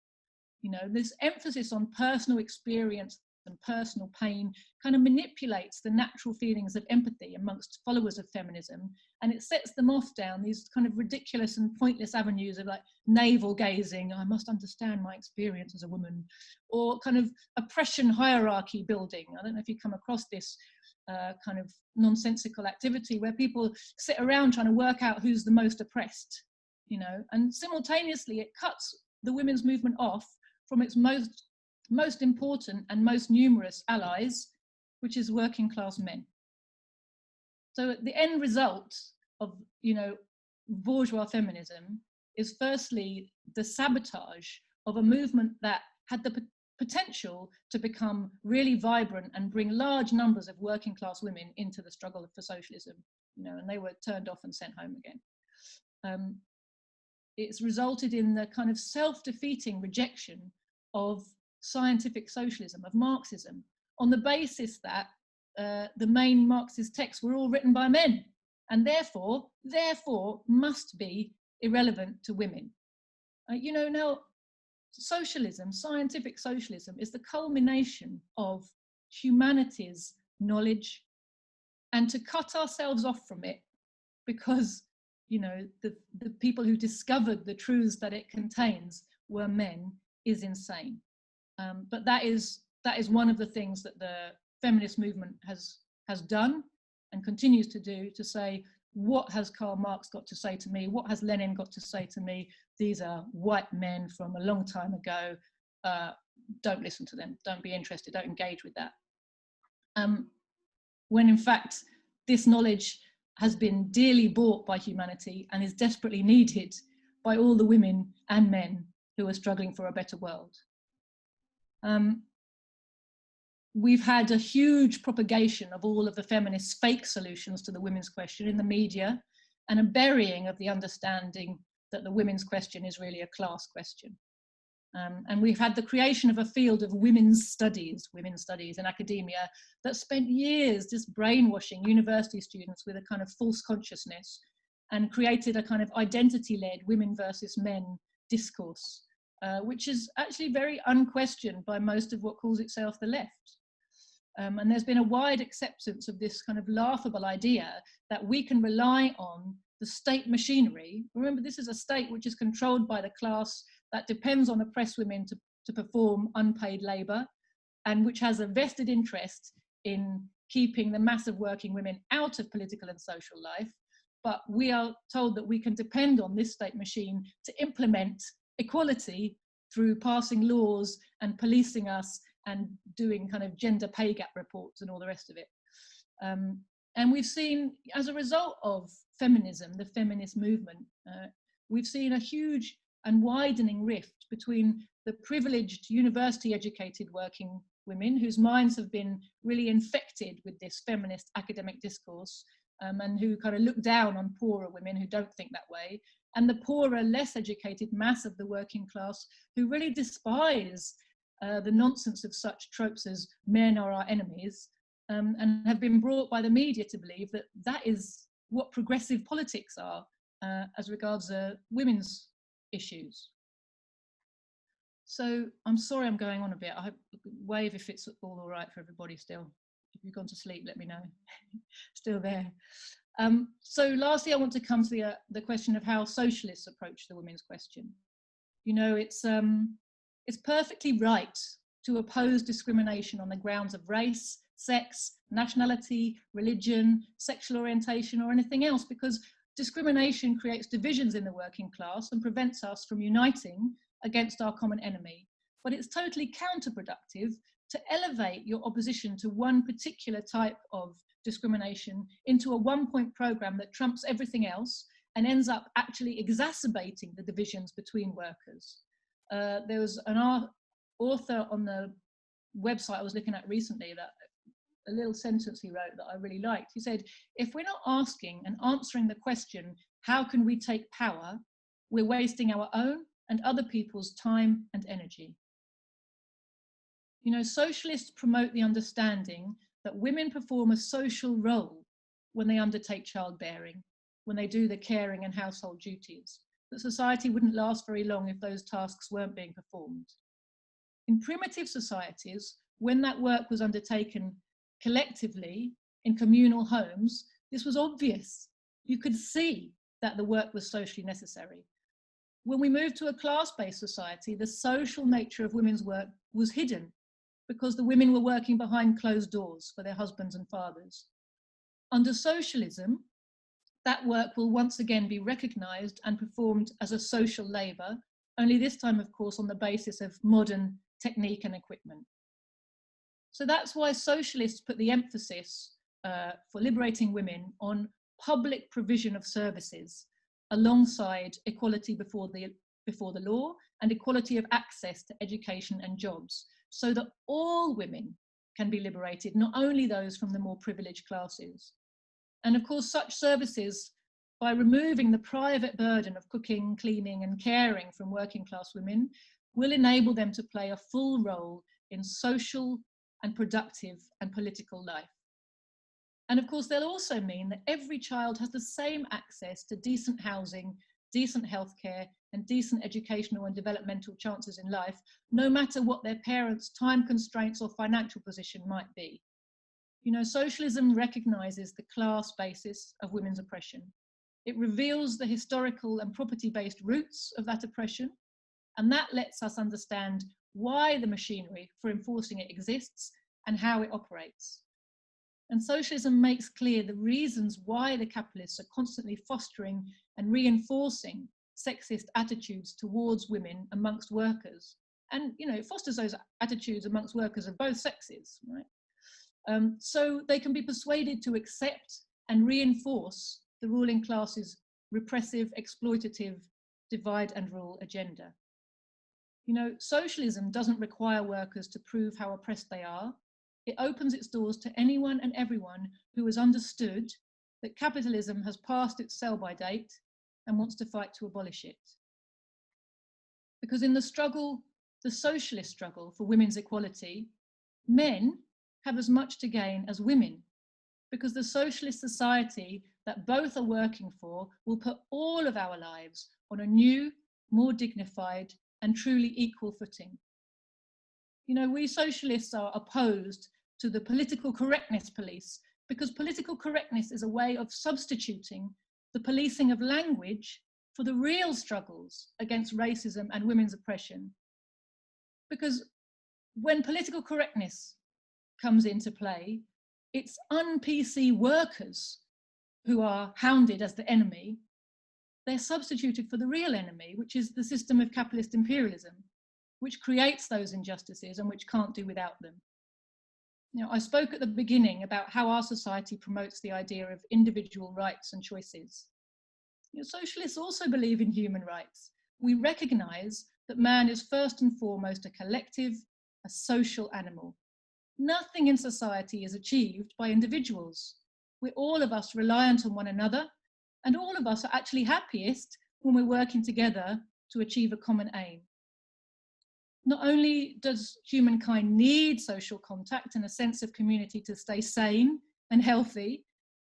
Speaker 3: You know, this emphasis on personal experience and personal pain kind of manipulates the natural feelings of empathy amongst followers of feminism, and it sets them off down these kind of ridiculous and pointless avenues of like navel gazing, I must understand my experience as a woman, or kind of oppression hierarchy building. I don't know if you come across this kind of nonsensical activity where people sit around trying to work out who's the most oppressed, you know, and simultaneously it cuts the women's movement off from its most important and most numerous allies, which is working class men. So the end result of, you know, bourgeois feminism is firstly the sabotage of a movement that had the potential to become really vibrant and bring large numbers of working class women into the struggle for socialism, you know, and they were turned off and sent home again. It's resulted in the kind of self-defeating rejection of scientific socialism, of Marxism, on the basis that the main Marxist texts were all written by men and therefore must be irrelevant to women. You know, now socialism, scientific socialism, is the culmination of humanity's knowledge, and to cut ourselves off from it because, you know, the people who discovered the truths that it contains were men is insane. But that is one of the things that the feminist movement has done and continues to do, to say, what has Karl Marx got to say to me? What has Lenin got to say to me? These are white men from a long time ago. Don't listen to them. Don't be interested. Don't engage with that. When in fact, this knowledge has been dearly bought by humanity and is desperately needed by all the women and men who are struggling for a better world. We've had a huge propagation of all of the feminists' fake solutions to the women's question in the media, and a burying of the understanding that the women's question is really a class question. And we've had the creation of a field of women's studies in academia that spent years just brainwashing university students with a kind of false consciousness and created a kind of identity-led women versus men discourse which is actually very unquestioned by most of what calls itself the left. And there's been a wide acceptance of this kind of laughable idea that we can rely on the state machinery. Remember, this is a state which is controlled by the class that depends on oppressed women to perform unpaid labour, and which has a vested interest in keeping the mass of working women out of political and social life. But we are told that we can depend on this state machine to implement equality through passing laws and policing us and doing kind of gender pay gap reports and all the rest of it. And we've seen, as a result of feminism, the feminist movement, we've seen a huge and widening rift between the privileged university-educated working women whose minds have been really infected with this feminist academic discourse, and who kind of look down on poorer women who don't think that way, and the poorer, less educated mass of the working class who really despise the nonsense of such tropes as men are our enemies, and have been brought by the media to believe that that is what progressive politics are as regards women's issues. So I'm sorry I'm going on a bit. I hope, wave if it's all right for everybody still. If you've gone to sleep, let me know. Still there. So lastly, I want to come to the question of how socialists approach the women's question. You know, it's perfectly right to oppose discrimination on the grounds of race, sex, nationality, religion, sexual orientation, or anything else, because discrimination creates divisions in the working class and prevents us from uniting against our common enemy. But it's totally counterproductive to elevate your opposition to one particular type of discrimination into a one-point program that trumps everything else and ends up actually exacerbating the divisions between workers. There was an author on the website I was looking at recently, that a little sentence he wrote that I really liked. He said, if we're not asking and answering the question, how can we take power, we're wasting our own and other people's time and energy. You know, socialists promote the understanding that women perform a social role when they undertake childbearing, when they do the caring and household duties, that society wouldn't last very long if those tasks weren't being performed. In primitive societies, when that work was undertaken collectively in communal homes, this was obvious. You could see that the work was socially necessary. When we moved to a class-based society, the social nature of women's work was hidden because the women were working behind closed doors for their husbands and fathers. Under socialism, that work will once again be recognised and performed as a social labour, only this time, of course, on the basis of modern technique and equipment. So that's why socialists put the emphasis for liberating women on public provision of services alongside equality before the law and equality of access to education and jobs, so that all women can be liberated, not only those from the more privileged classes. And of course, such services, by removing the private burden of cooking, cleaning and caring from working class women, will enable them to play a full role in social and productive and political life. And of course, they'll also mean that every child has the same access to decent housing, decent healthcare, and decent educational and developmental chances in life, no matter what their parents' time constraints or financial position might be. You know, socialism recognises the class basis of women's oppression. It reveals the historical and property-based roots of that oppression, and that lets us understand why the machinery for enforcing it exists and how it operates. And socialism makes clear the reasons why the capitalists are constantly fostering and reinforcing sexist attitudes towards women amongst workers. And, you know, it fosters those attitudes amongst workers of both sexes, right? So they can be persuaded to accept and reinforce the ruling class's repressive, exploitative, divide and rule agenda. You know, socialism doesn't require workers to prove how oppressed they are. It opens its doors to anyone and everyone who has understood that capitalism has passed its sell-by date and wants to fight to abolish it. Because in the struggle, the socialist struggle for women's equality, men have as much to gain as women, because the socialist society that both are working for will put all of our lives on a new, more dignified and truly equal footing. You know, we socialists are opposed to the political correctness police because political correctness is a way of substituting the policing of language for the real struggles against racism and women's oppression. Because when political correctness comes into play, it's un-PC workers who are hounded as the enemy. They're substituted for the real enemy, which is the system of capitalist imperialism, which creates those injustices and which can't do without them. You know, I spoke at the beginning about how our society promotes the idea of individual rights and choices. You know, socialists also believe in human rights. We recognise that man is first and foremost a collective, a social animal. Nothing in society is achieved by individuals. We're all of us reliant on one another, and all of us are actually happiest when we're working together to achieve a common aim. Not only does humankind need social contact and a sense of community to stay sane and healthy,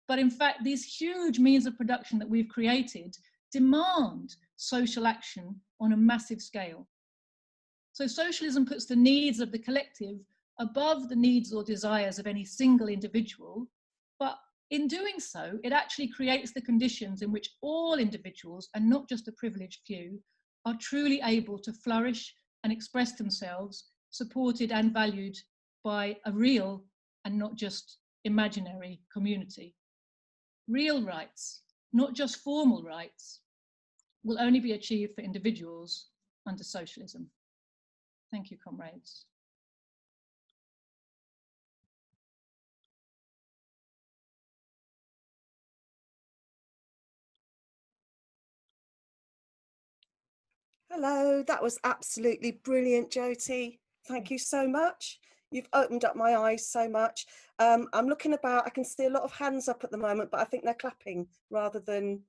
Speaker 3: but in fact, these huge means of production that we've created demand social action on a massive scale. So socialism puts the needs of the collective above the needs or desires of any single individual, but in doing so, it actually creates the conditions in which all individuals, and not just the privileged few, are truly able to flourish and express themselves, supported and valued by a real and not just imaginary community. Real rights, not just formal rights, will only be achieved for individuals under socialism. Thank you, comrades.
Speaker 2: Hello, that was absolutely brilliant, Joti. Thank you so much. You've opened up my eyes so much. I'm looking about, I can see a lot of hands up at the moment, but I think they're clapping rather than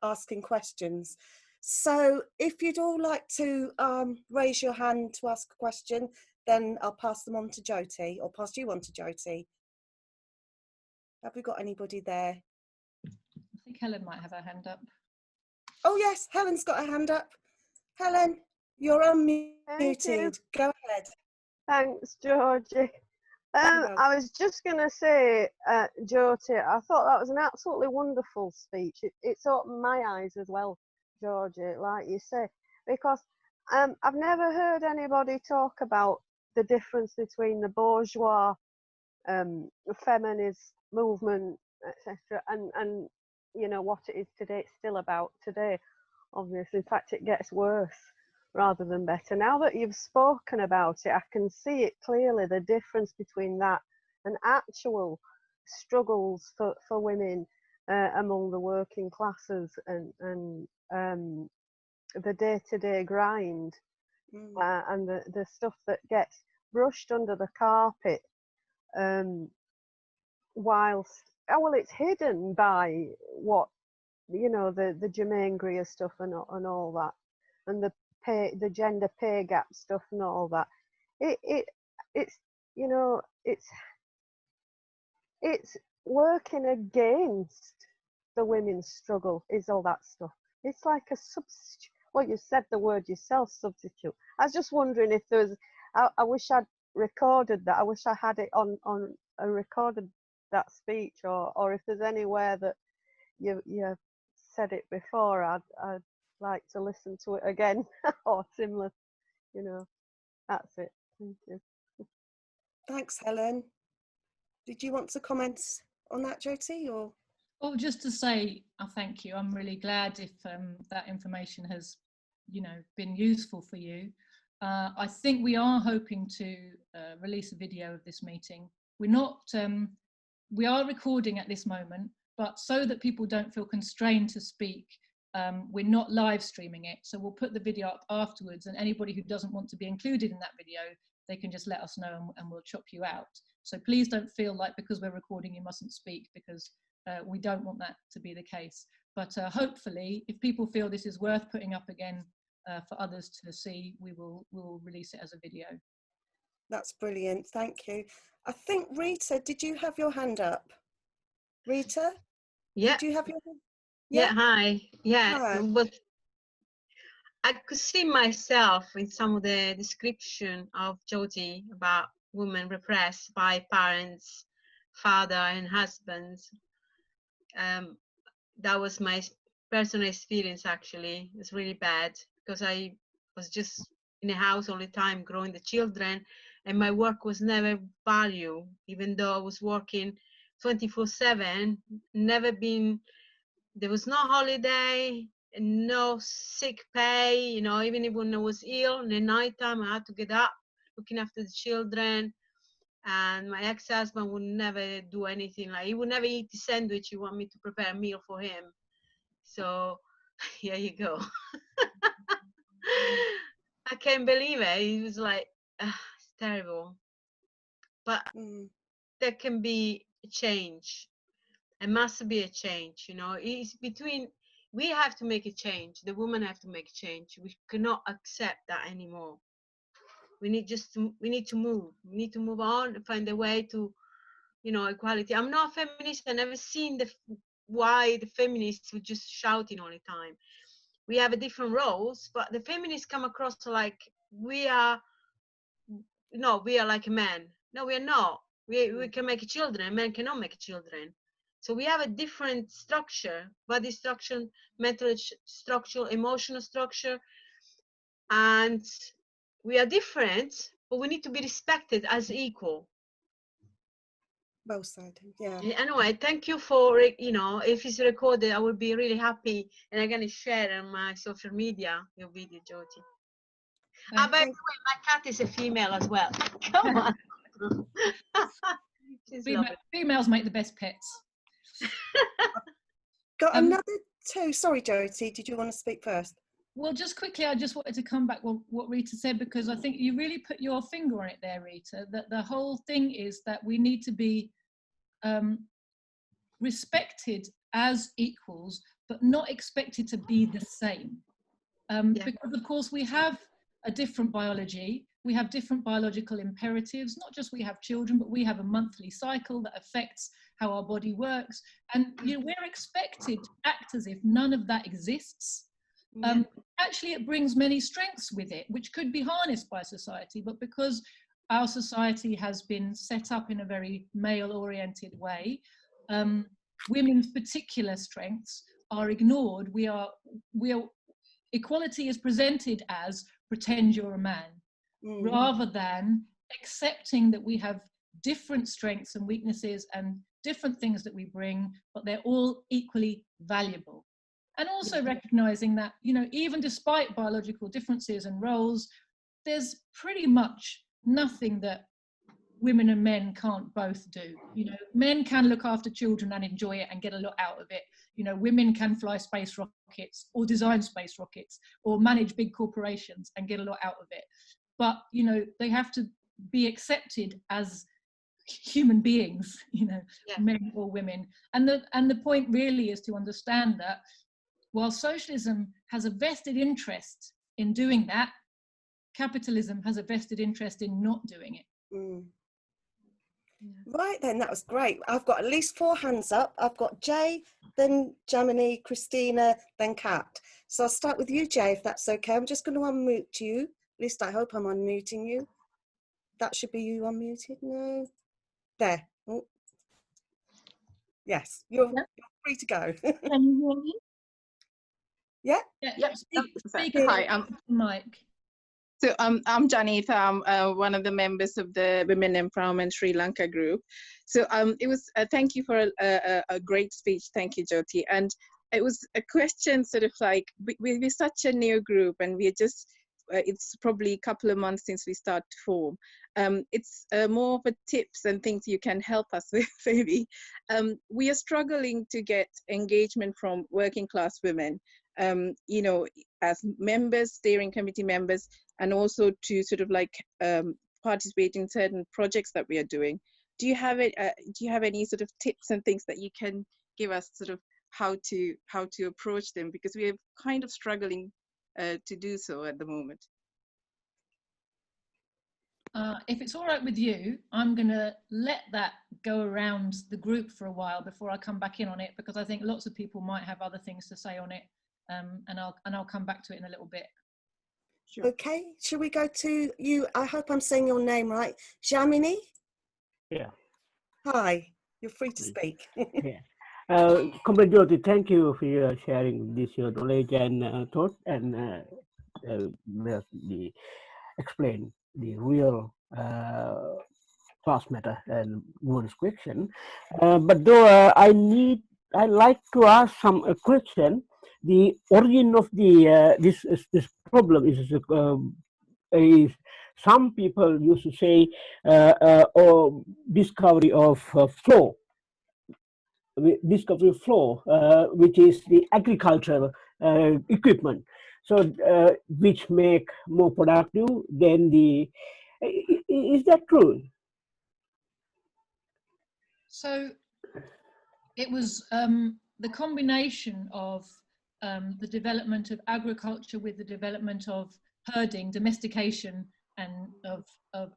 Speaker 2: asking questions. So if you'd all like to raise your hand to ask a question, then I'll pass them on to Joti, or pass you on to Joti. Have we got anybody there?
Speaker 3: I think Helen might have her hand up.
Speaker 2: Oh yes, Helen's got her hand up. Helen, you're unmuted. Go ahead.
Speaker 4: Thanks, Georgie. I was just going to say, Joti, I thought that was an absolutely wonderful speech. It's opened my eyes as well, Georgie, like you say, because I've never heard anybody talk about the difference between the bourgeois feminist movement, etc., and you know what it is today. It's still about today, obviously. In fact, it gets worse rather than better. Now that you've spoken about it, I can see it clearly, the difference between that and actual struggles for women among the working classes and the day-to-day grind and the stuff that gets brushed under the carpet whilst, well, it's hidden by what, you know, the Germaine Greer stuff and all that, and the gender pay gap stuff and all that. It's you know, it's working against the women's struggle, is all that stuff. It's like a substitute. Well, you said the word yourself, substitute. I was just wondering if there was, I wish I'd recorded that. I wish I had it on recorded that speech, or if there's anywhere that you said it before, I'd like to listen to it again or similar, you know. That's it. Thank you.
Speaker 2: Thanks, Helen. Did you want to comment on that, Joti, or?
Speaker 3: Well, just to say, thank you. I'm really glad if that information has, you know, been useful for you. I think we are hoping to release a video of this meeting. We're not, we are recording at this moment, but so that people don't feel constrained to speak, we're not live streaming it. So we'll put the video up afterwards, and anybody who doesn't want to be included in that video, they can just let us know and we'll chop you out. So please don't feel like because we're recording you mustn't speak, because we don't want that to be the case. But hopefully, if people feel this is worth putting up again for others to see, we'll release it as a video.
Speaker 2: That's brilliant, thank you. I think, Rita, did you have your hand up? Rita?
Speaker 5: Yeah.
Speaker 2: Did you have your hand?
Speaker 5: Yeah, hi. Yeah,
Speaker 2: Hi.
Speaker 5: well, I could see myself in some of the description of Joti about women repressed by parents, father and husbands. That was my personal experience. Actually, it's really bad because I was just in the house all the time growing the children, and my work was never valued, even though I was working 24/7. Never been, there was no holiday, no sick pay, you know. Even if when I was ill in the night time, I had to get up looking after the children. And my ex-husband would never do anything. Like, he would never eat the sandwich. He wanted me to prepare a meal for him. So here you go. I can't believe it. It was like, it's terrible. But there can be a change. There must be a change, you know. It's between, we have to make a change. The women have to make a change. We cannot accept that anymore. We need we need to move. We need to move on and find a way to, you know, equality. I'm not a feminist. I've never seen why the feminists were just shouting all the time. We have a different roles, but the feminists come across like we are like a man. No, we are not. We can make children. Men cannot make children. So we have a different structure: body structure, mental structure, emotional structure, and we are different, but we need to be respected as equal.
Speaker 2: Well said. Yeah.
Speaker 5: Anyway, thank you for, you know, if it's recorded, I would be really happy, and I'm gonna share on my social media your video, Joti. By the way, my cat is a female as well. Come on.
Speaker 3: Females make the best pets.
Speaker 2: Got another two. Sorry, Joti, did you want to speak first?
Speaker 3: Well, just quickly, I just wanted to come back on what Rita said, because I think you really put your finger on it there, Rita, that the whole thing is that we need to be respected as equals, but not expected to be the same. Because, of course, we have a different biology, we have different biological imperatives, not just we have children, but we have a monthly cycle that affects how our body works. And you know, we're expected to act as if none of that exists. Actually, it brings many strengths with it, which could be harnessed by society, but because our society has been set up in a very male-oriented way, women's particular strengths are ignored. Equality is presented as pretend you're a man, rather than accepting that we have different strengths and weaknesses and different things that we bring, but they're all equally valuable. And also recognizing that, you know, even despite biological differences and roles, there's pretty much nothing that women and men can't both do. You know, men can look after children and enjoy it and get a lot out of it. You know, women can fly space rockets or design space rockets or manage big corporations and get a lot out of it. But, you know, they have to be accepted as human beings, you know, men or women. And the point really is to understand that while socialism has a vested interest in doing that, capitalism has a vested interest in not doing it.
Speaker 2: Right then, that was great. I've got at least 4 hands up. I've got Jay, then Jamini, Christina, then Kat. So I'll start with you, Jay, if that's okay. I'm just going to unmute you. At least I hope I'm unmuting you. That should be you unmuted. No. There. Oh. Yes, you're free to go.
Speaker 6: Can you hear me?
Speaker 3: Yeah. Speak
Speaker 6: Hi,
Speaker 3: Mike.
Speaker 6: So I'm Janita. I'm one of the members of the Women Empowerment Sri Lanka group. So it was thank you for a great speech. Thank you, Joti. And it was a question sort of like, we're such a new group, and we're just, it's probably a couple of months since we start to form. It's more of a tips and things you can help us with, maybe. We are struggling to get engagement from working class women, you know, as members, steering committee members, and also to sort of like participate in certain projects that we are doing. Do you have it? Do you have any sort of tips and things that you can give us, sort of how to approach them? Because we are kind of struggling to do so at the moment.
Speaker 3: If it's all right with you, I'm going to let that go around the group for a while before I come back in on it, because I think lots of people might have other things to say on it, and I'll come back to it in a little bit.
Speaker 7: Sure.
Speaker 2: Okay, should we go to you? I hope I'm saying your name right. Jamini?
Speaker 7: Yeah.
Speaker 2: Hi, you're free to speak.
Speaker 7: Yeah. Comrade Joti, thank you for your sharing this your knowledge and thought and the explain the real class matter and women's question. But though I like to ask some question. The origin of the this problem is some people used to say or discovery of flow, which is the agricultural equipment, so which make more productive than the. Is that true?
Speaker 3: So it was the combination of the development of agriculture with the development of herding, domestication, and of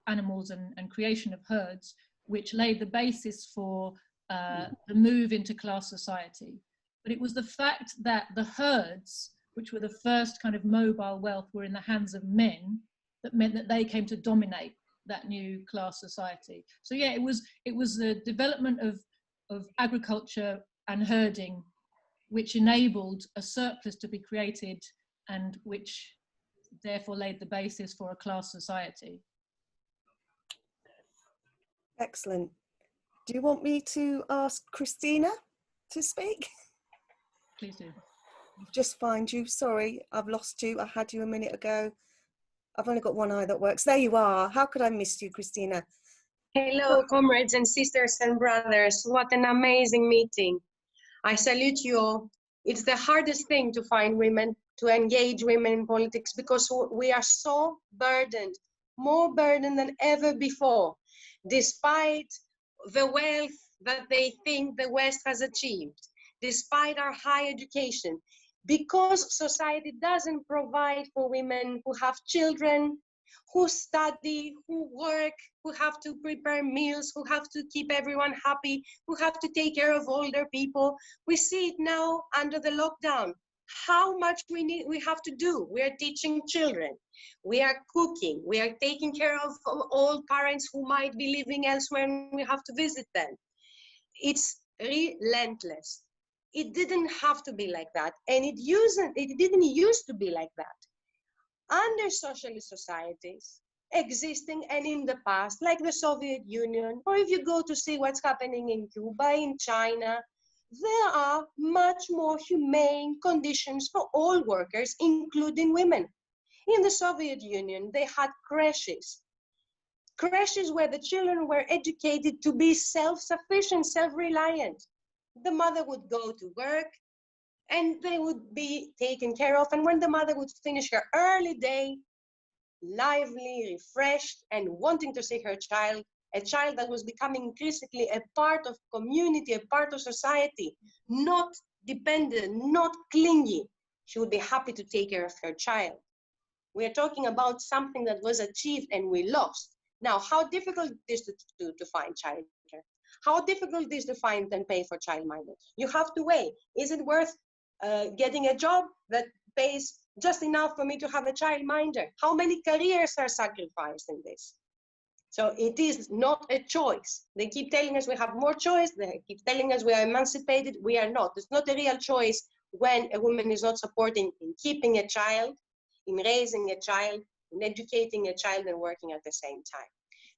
Speaker 3: animals and creation of herds, which laid the basis for the move into class society. But it was the fact that the herds, which were the first kind of mobile wealth, were in the hands of men, that meant that they came to dominate that new class society. So yeah, it was the development of agriculture and herding which enabled a surplus to be created and which therefore laid the basis for a class society.
Speaker 2: Excellent. Do you want me to ask Christina to speak?
Speaker 3: Please do.
Speaker 2: Just find you. Sorry, I've lost you. I had you a minute ago. I've only got one eye that works. There you are. How could I miss you, Christina?
Speaker 8: Hello, comrades and sisters and brothers. What an amazing meeting. I salute you all. It's the hardest thing to find women, to engage women in politics, because we are so burdened, more burdened than ever before, despite the wealth that they think the West has achieved, despite our high education, because society doesn't provide for women who have children, who study, who work, who have to prepare meals, who have to keep everyone happy, who have to take care of older people. We see it now under the lockdown, how much we have to do. We are teaching children, we are cooking, we are taking care of old parents who might be living elsewhere and we have to visit them. It's relentless. It didn't have to be like that, and it didn't used to be like that. Under socialist societies existing and in the past, like the Soviet Union, or if you go to see what's happening in Cuba, in China, there are much more humane conditions for all workers, including women. In the Soviet Union, they had creches where the children were educated to be self-sufficient, self-reliant. The mother would go to work, and they would be taken care of. And when the mother would finish her early day, lively, refreshed, and wanting to see her child, a child that was becoming increasingly a part of community, a part of society, not dependent, not clingy, she would be happy to take care of her child. We are talking about something that was achieved and we lost. Now, how difficult it is to find childcare? How difficult it is to find and pay for childminder? You have to weigh. Is it worth getting a job that pays just enough for me to have a childminder? How many careers are sacrificed in this? So it is not a choice. They keep telling us we have more choice. They keep telling us we are emancipated. We are not. It's not a real choice when a woman is not supporting in keeping a child, in raising a child, in educating a child and working at the same time.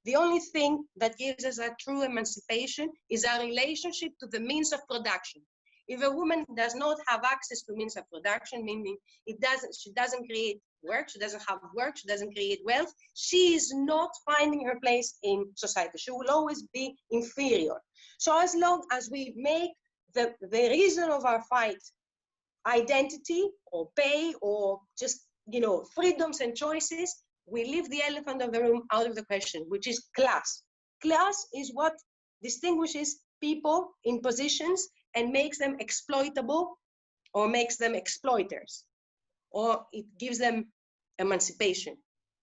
Speaker 8: The only thing that gives us a true emancipation is our relationship to the means of production. If a woman does not have access to means of production, meaning she doesn't create work, she doesn't have work, she doesn't create wealth, she is not finding her place in society. She will always be inferior. So as long as we make the reason of our fight identity or pay or just, freedoms and choices, we leave the elephant of the room out of the question, which is class. Class is what distinguishes people in positions and makes them exploitable or makes them exploiters, or it gives them emancipation.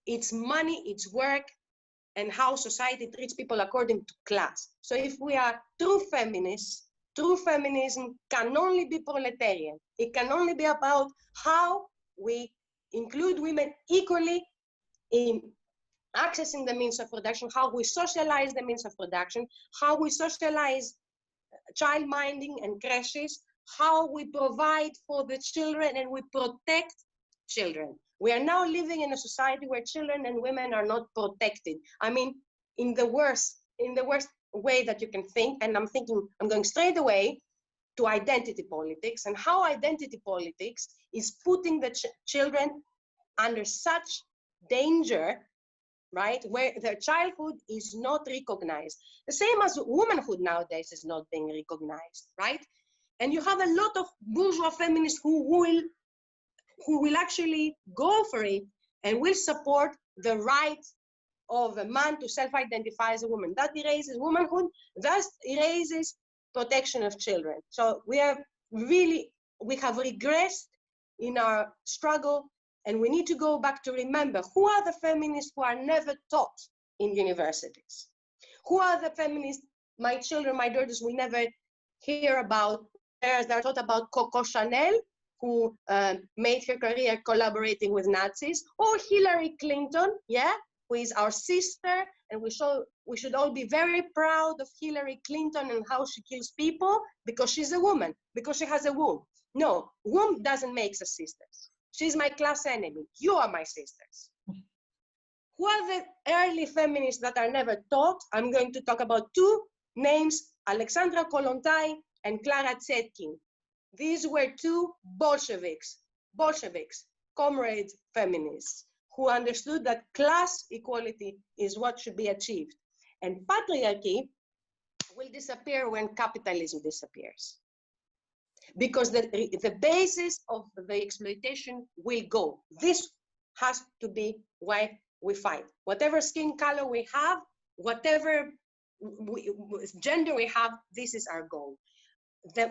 Speaker 8: It's money, it's work, and how society treats people according to class. So if we are true feminists, true feminism can only be proletarian. It can only be about how we include women equally in accessing the means of production, how we socialize the means of production, how we socialize child minding and creches, how we provide for the children and we protect children. We are now living in a society where children and women are not protected. I mean, in the worst way that you can think, and I'm going straight away to identity politics, and how identity politics is putting the children under such danger, right, where their childhood is not recognized. The same as womanhood nowadays is not being recognized, right? And you have a lot of bourgeois feminists who will actually go for it and will support the right of a man to self-identify as a woman. That erases womanhood, thus erases protection of children. So we have regressed in our struggle, and we need to go back to remember who are the feminists who are never taught in universities. Who are the feminists, my children, my daughters will never hear about. They're taught about Coco Chanel, who made her career collaborating with Nazis, or Hillary Clinton, yeah, who is our sister, and we should all be very proud of Hillary Clinton and how she kills people because she's a woman, because she has a womb. No, womb doesn't make us sisters. She's my class enemy. You are my sisters. Who are the early feminists that are never taught? I'm going to talk about two names, Alexandra Kollontai and Clara Zetkin. These were two Bolsheviks, comrades feminists, who understood that class equality is what should be achieved. And patriarchy will disappear when capitalism disappears. Because the basis of the exploitation will go. This has to be why we fight. Whatever skin color we have, whatever gender we have, this is our goal.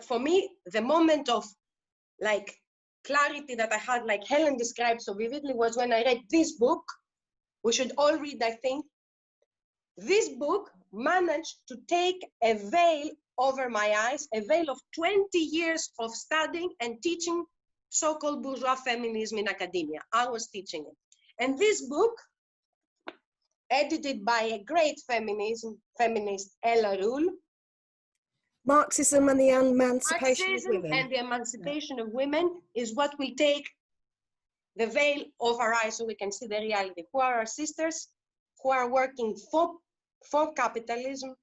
Speaker 8: For me, the moment of like clarity that I had, like Helen described so vividly, was when I read this book. We should all read, I think. This book managed to take a veil over my eyes, a veil of 20 years of studying and teaching so-called bourgeois feminism in academia. I was teaching it. And this book, edited by a great feminist, Ella Rule,
Speaker 2: Marxism and the Emancipation of Women.
Speaker 8: And the Emancipation of Women is what will take the veil off our eyes so we can see the reality. Who are our sisters? Who are working for capitalism?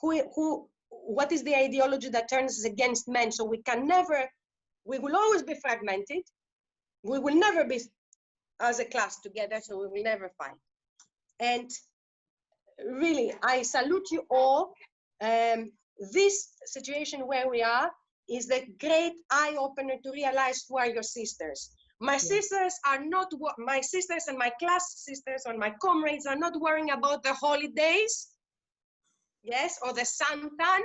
Speaker 8: What is the ideology that turns us against men? So we will always be fragmented. We will never be as a class together, so we will never fight. And really, I salute you all. This situation where we are is the great eye-opener to realize who are your sisters. My sisters are not, my sisters and my class sisters and my comrades are not worrying about the holidays, yes, or the suntan.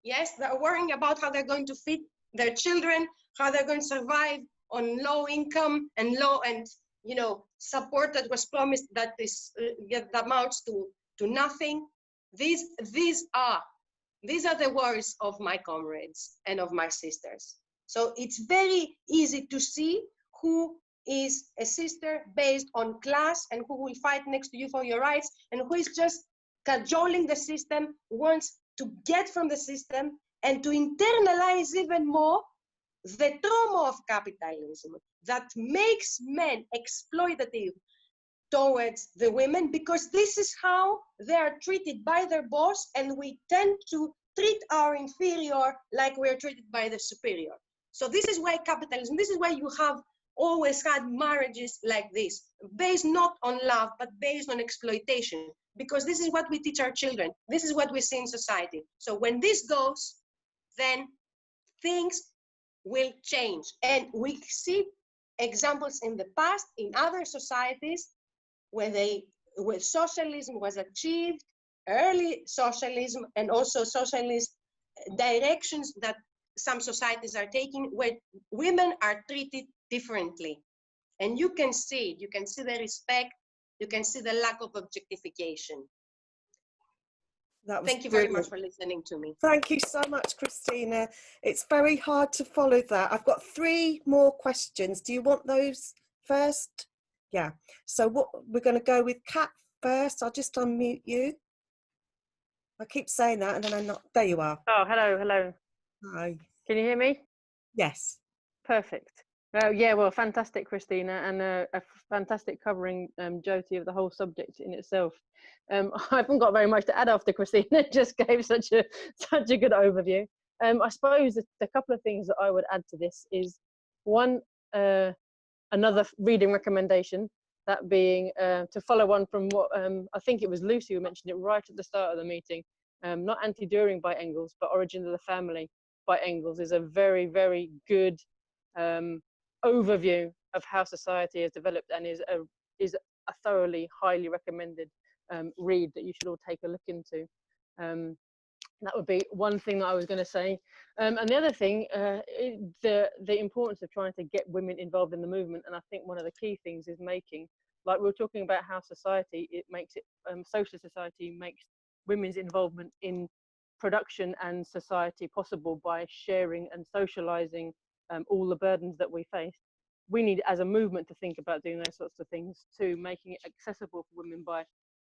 Speaker 8: Yes, they're worrying about how they're going to feed their children, how they're going to survive on low income and support that was promised that amounts to nothing. These are the worries of my comrades and of my sisters. So it's very easy to see who is a sister based on class and who will fight next to you for your rights, and who is just cajoling the system, wants to get from the system and to internalize even more the trauma of capitalism that makes men exploitative towards the women, because this is how they are treated by their boss, and we tend to treat our inferior like we're treated by the superior. So this is why capitalism, this is why you have always had marriages like this, based not on love, but based on exploitation, because this is what we teach our children. This is what we see in society. So when this goes, then things will change. And we see examples in the past, in other societies, where socialism was achieved, early socialism, and also socialist directions that some societies are taking, where women are treated differently. And you can see it. You can see the respect. You can see the lack of objectification.
Speaker 2: That was
Speaker 8: Thank you very much
Speaker 2: brilliant.
Speaker 8: for listening to me.
Speaker 2: Thank you so much, Christina. It's very hard to follow that. I've got 3 more questions. Do you want those first? Yeah. So what we're going to go with Kat first. I'll just unmute you. I keep saying that and then I'm not. There you are.
Speaker 9: Oh, hello.
Speaker 2: Hi.
Speaker 9: Can you hear me?
Speaker 2: Yes.
Speaker 9: Perfect. Yeah, well, fantastic, Christina, and a fantastic covering, Joti, of the whole subject in itself. I haven't got very much to add after Christina. It just gave such a good overview. I suppose the couple of things that I would add to this is, one, another reading recommendation, that being to follow on from what I think it was Lucy who mentioned it right at the start of the meeting. Not Anti-Düring by Engels, but Origin of the Family by Engels is a very, very good overview of how society has developed, and is a thoroughly, highly recommended read that you should all take a look into. That would be one thing that I was going to say. And the other thing, the importance of trying to get women involved in the movement. And I think one of the key things is making, like we were talking about how society, it makes it, social society makes women's involvement in production and society possible by sharing and socializing all the burdens that we face. We need, as a movement, to think about doing those sorts of things too, making it accessible for women by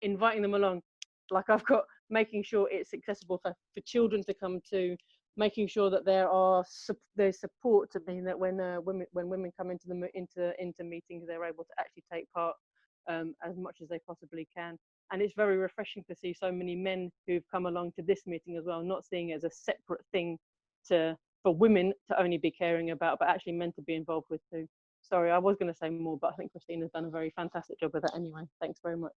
Speaker 9: inviting them along. Like I've got, making sure it's accessible for children to come to, making sure that there's support to mean that when women come into meetings, they're able to actually take part as much as they possibly can. And it's very refreshing to see so many men who've come along to this meeting as well, not seeing it as a separate thing for women to only be caring about, but actually men to be involved with too. Sorry, I was going to say more, but I think Christina's done a very fantastic job of that anyway. Thanks very much.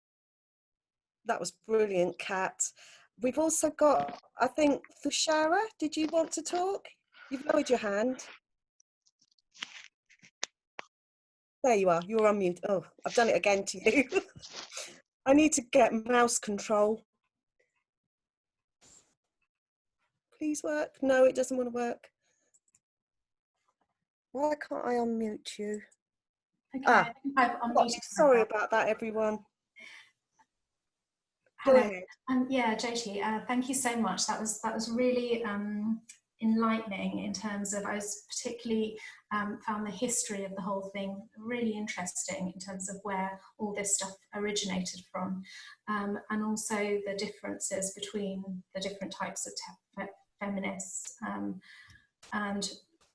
Speaker 2: That was brilliant, Kat. We've also got, I think, Thushara, did you want to talk? You've lowered your hand. There you are, you're on mute. Oh, I've done it again to you. I need to get mouse control. Please work. No, it doesn't want to work. Why can't I unmute you?
Speaker 1: Okay, I've unmuted.
Speaker 2: Sorry about that, everyone.
Speaker 1: Hello. Yeah, Joti, thank you so much. That was really enlightening in terms of, I was particularly found the history of the whole thing really interesting in terms of where all this stuff originated from, and also the differences between the different types of feminists and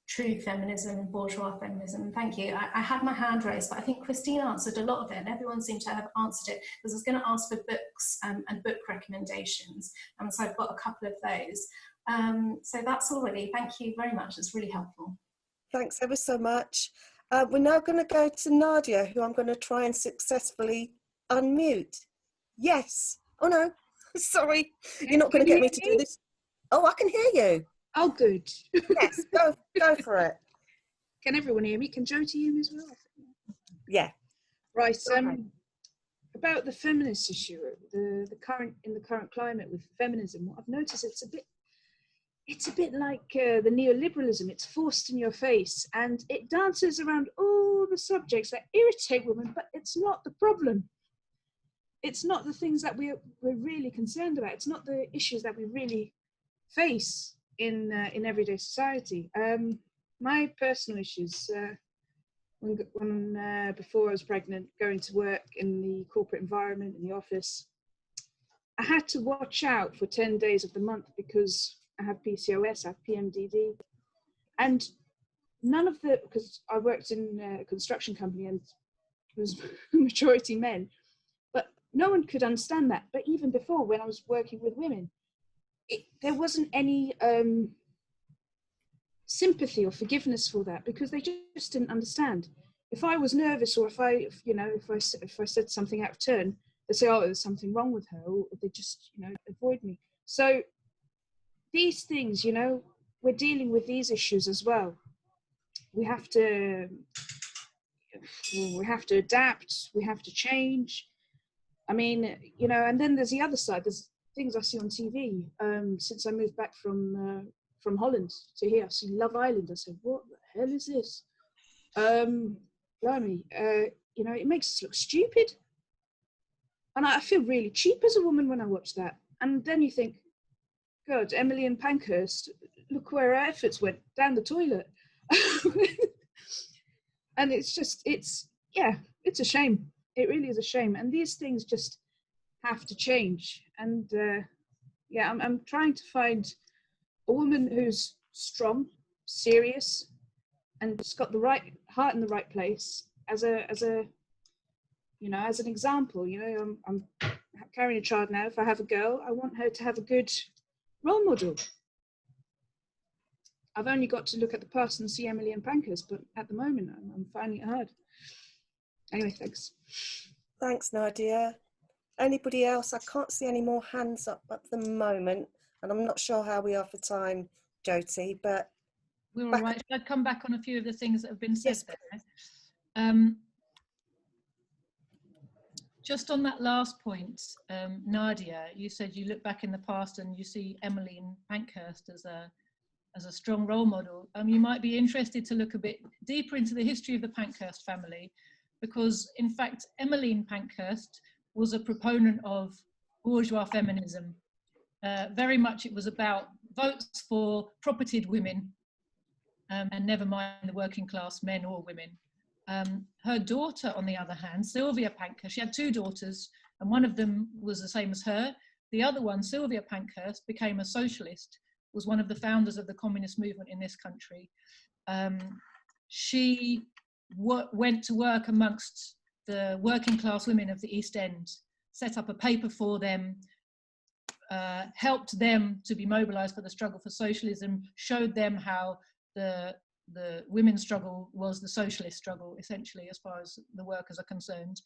Speaker 1: true feminism, bourgeois feminism. Thank you. I had my hand raised, but I think Christine answered a lot of it, and everyone seemed to have answered it, because I was going to ask for books and book recommendations, and so I've got a couple of those. So that's all really. Thank you very much. It's really helpful.
Speaker 2: Thanks ever so much. We're now going to go to Nadia, who I'm going to try and successfully unmute. Yes. Oh no, sorry. You're not going to get me to do this. Oh, I can hear you.
Speaker 10: Oh, good.
Speaker 2: Yes, go for it.
Speaker 10: Can everyone hear me? Can Joti hear me as well?
Speaker 2: Yeah.
Speaker 10: Right. About the feminist issue, the current climate with feminism, what I've noticed, it's a bit like the neoliberalism. It's forced in your face, and it dances around all the subjects that irritate women, but it's not the problem. It's not the things that we're really concerned about. It's not the issues that we really face in everyday society. My personal issues, when before I was pregnant, going to work in the corporate environment, in the office, I had to watch out for 10 days of the month because I have PCOS, I have PMDD, and none of because I worked in a construction company and it was majority men, but no one could understand that. But even before, when I was working with women, there wasn't any sympathy or forgiveness for that, because they just didn't understand. If I was nervous, or if I said something out of turn, they'd say, "Oh, there's something wrong with her," or they just avoid me. So these things, we're dealing with these issues as well. We have to adapt. We have to change. I mean, and then there's the other side. There's things I see on TV. Since I moved back from Holland to here, I see Love Island. I said, what the hell is this? Blimey, it makes us look stupid. And I feel really cheap as a woman when I watch that. And then you think, God, Emily and Pankhurst, look where our efforts went, down the toilet. And it's just, it's a shame. It really is a shame. And these things just have to change. And I'm trying to find a woman who's strong, serious, and it's got the right heart in the right place as an example. I'm carrying a child now. If I have a girl, I want her to have a good role model. I've only got to look at the past and see Emily and Pankhurst, but at the moment I'm finding it hard. Anyway, thanks.
Speaker 2: Thanks, Nadia. Anybody else? I can't see any more hands up at the moment, and I'm not sure how we are for time, Joti, but...
Speaker 3: We're all right. Should I come back on a few of the things that have been said there? Just on that last point, Nadia, you said you look back in the past and you see Emmeline Pankhurst as a strong role model. You might be interested to look a bit deeper into the history of the Pankhurst family, because in fact, Emmeline Pankhurst was a proponent of bourgeois feminism. Very much it was about votes for propertied women, and never mind the working class men or women. Her daughter, on the other hand, Sylvia Pankhurst, she had two daughters, and one of them was the same as her. The other one, Sylvia Pankhurst, became a socialist, was one of the founders of the communist movement in this country. She went to work amongst the working class women of the East End, set up a paper for them, helped them to be mobilized for the struggle for socialism, showed them how the women's struggle was the socialist struggle, essentially, as far as the workers are concerned,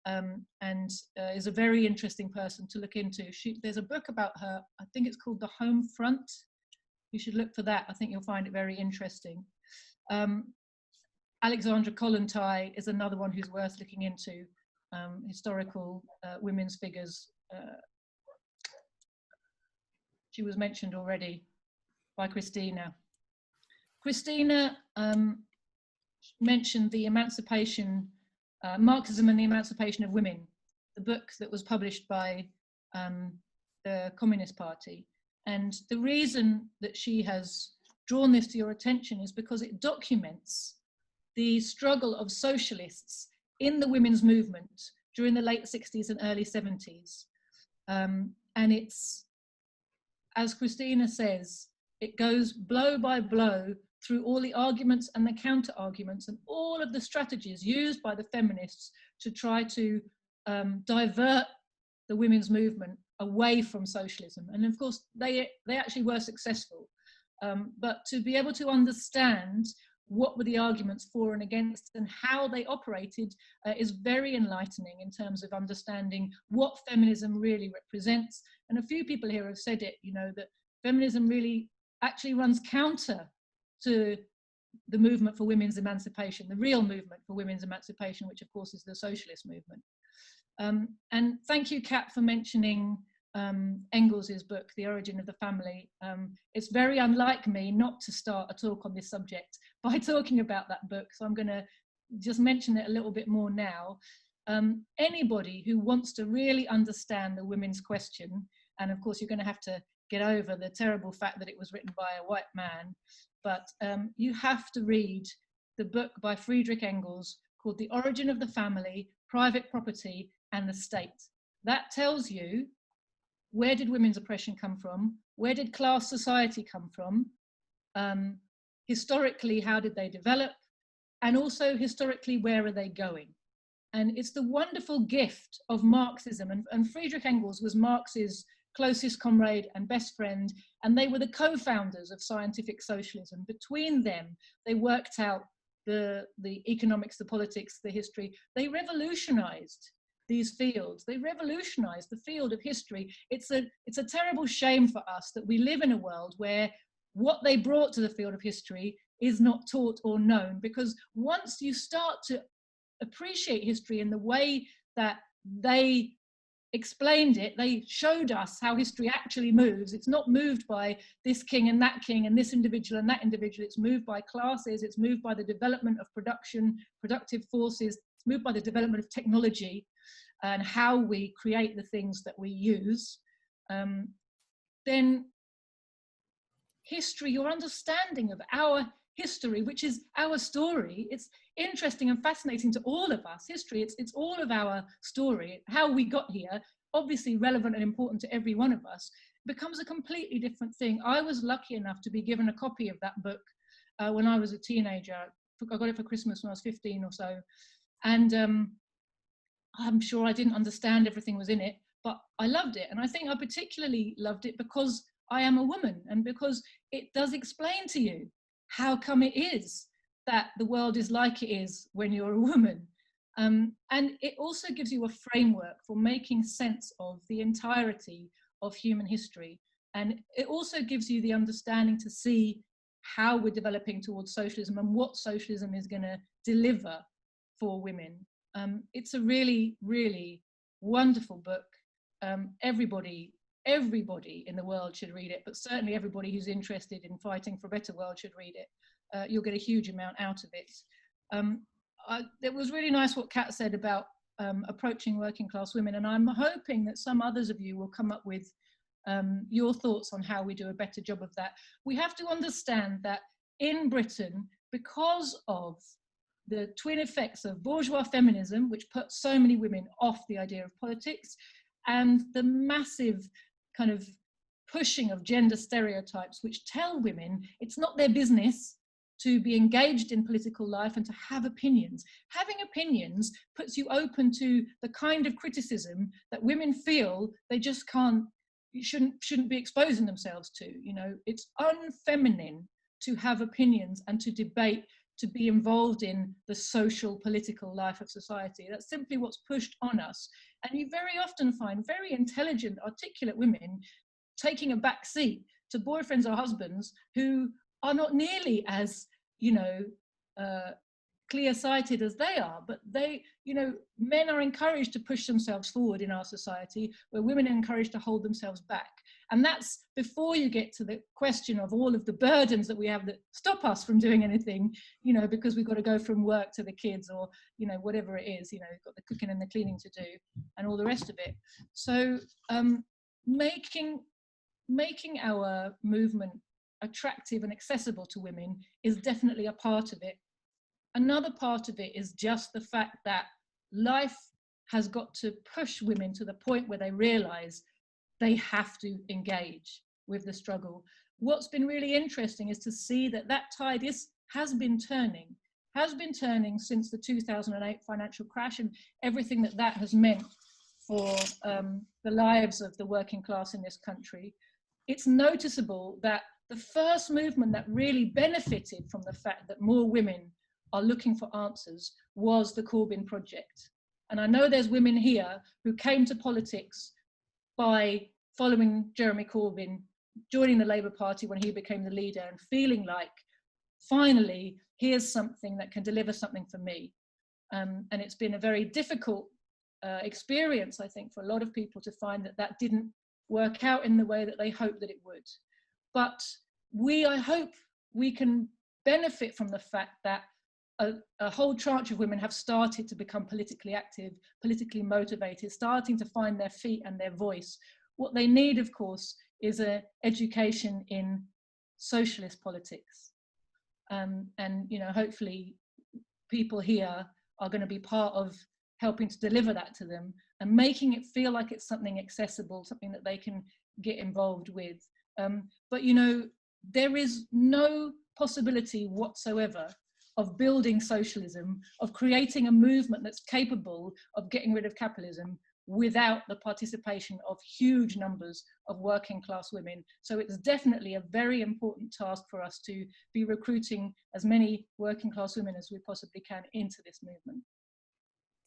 Speaker 3: and is a very interesting person to look into. There's a book about her, I think it's called The Home Front. You should look for that. I think you'll find it very interesting. Alexandra Kollontai is another one who's worth looking into, historical women's figures. She was mentioned already by Christina. Christina mentioned the emancipation, Marxism and the Emancipation of Women, the book that was published by the Communist Party. And the reason that she has drawn this to your attention is because it documents the struggle of socialists in the women's movement during the late 60s and early 70s. And it's, as Christina says, it goes blow by blow through all the arguments and the counter arguments and all of the strategies used by the feminists to try to divert the women's movement away from socialism. And of course, they actually were successful. But to be able to understand what were the arguments for and against and how they operated is very enlightening in terms of understanding what feminism really represents. And a few people here have said it, that feminism really actually runs counter to the movement for women's emancipation, the real movement for women's emancipation, which of course is the socialist movement. And thank you, Kat, for mentioning Engels's book, The Origin of the Family. It's very unlike me not to start a talk on this subject by talking about that book, so I'm going to just mention it a little bit more now. Anybody who wants to really understand the women's question, and of course you're going to have to get over the terrible fact that it was written by a white man, but you have to read the book by Friedrich Engels called The Origin of the Family, Private Property and the State. That tells you, where did women's oppression come from? Where did class society come from? Historically, how did they develop? And also historically, where are they going? And it's the wonderful gift of Marxism. And Friedrich Engels was Marx's closest comrade and best friend, and they were the co-founders of scientific socialism. Between them, they worked out the economics, the politics, the history. They revolutionized these fields. They revolutionized the field of history. It's a terrible shame for us that we live in a world where what they brought to the field of history is not taught or known, because once you start to appreciate history in the way that they explained it, they showed us how history actually moves. It's not moved by this king and this individual and that individual. It's moved by classes. It's moved by the development of production, productive forces. It's moved by the development of technology and how we create the things that we use. then history, your understanding of our history, which is our story, it's interesting and fascinating to all of us. History, it's all of our story, how we got here, obviously relevant and important to every one of us, becomes a completely different thing. I was lucky enough to be given a copy of that book when I was a teenager. I got it for Christmas when I was 15 or so, and I'm sure I didn't understand everything was in it, but I loved it. And I think I particularly loved it because I am a woman, and because it does explain to you how come it is that the world is like it is when you're a woman. And it also gives you a framework for making sense of the entirety of human history. And it also gives you the understanding to see how we're developing towards socialism and what socialism is going to deliver for women. It's a really, really wonderful book. Everybody in the world should read it, but certainly everybody who's interested in fighting for a better world should read it. You'll get a huge amount out of it. It was really nice what Kat said about approaching working class women, and I'm hoping that some others of you will come up with your thoughts on how we do a better job of that. We have to understand that in Britain, because of the twin effects of bourgeois feminism, which put so many women off the idea of politics, and the massive kind of pushing of gender stereotypes, which tell women it's not their business to be engaged in political life and to have opinions. Having opinions puts you open to the kind of criticism that women feel they just shouldn't be exposing themselves to. You know, it's unfeminine to have opinions and to debate, to be involved in the social, political life of society. That's simply what's pushed on us. And you very often find very intelligent, articulate women taking a back seat to boyfriends or husbands who are not nearly as, you know, clear-sighted as they are, but they, you know, men are encouraged to push themselves forward in our society, where women are encouraged to hold themselves back. And that's before you get to the question of all of the burdens that we have that stop us from doing anything, you know, because we've got to go from work to the kids, or, you know, whatever it is, you know, we've got the cooking and the cleaning to do and all the rest of it. So making our movement attractive and accessible to women is definitely a part of it. Another part of it is just the fact that life has got to push women to the point where they realize they have to engage with the struggle. What's been really interesting is to see that that tide has been turning since the 2008 financial crash, and everything that has meant for the lives of the working class in this country. It's noticeable that the first movement that really benefited from the fact that more women are looking for answers was the Corbin Project. And I know there's women here who came to politics by following Jeremy Corbyn, joining the Labour Party when he became the leader, and feeling like, finally, here's something that can deliver something for me. And it's been a very difficult experience, I think, for a lot of people to find that didn't work out in the way that they hoped that it would. But I hope we can benefit from the fact that a whole tranche of women have started to become politically active, politically motivated, starting to find their feet and their voice. What they need, of course, is an education in socialist politics. And, you know, hopefully people here are going to be part of helping to deliver that to them and making it feel like it's something accessible, something that they can get involved with. But, you know, there is no possibility whatsoever of building socialism, of creating a movement that's capable of getting rid of capitalism without the participation of huge numbers of working class women. So it's definitely a very important task for us to be recruiting as many working class women as we possibly can into this movement.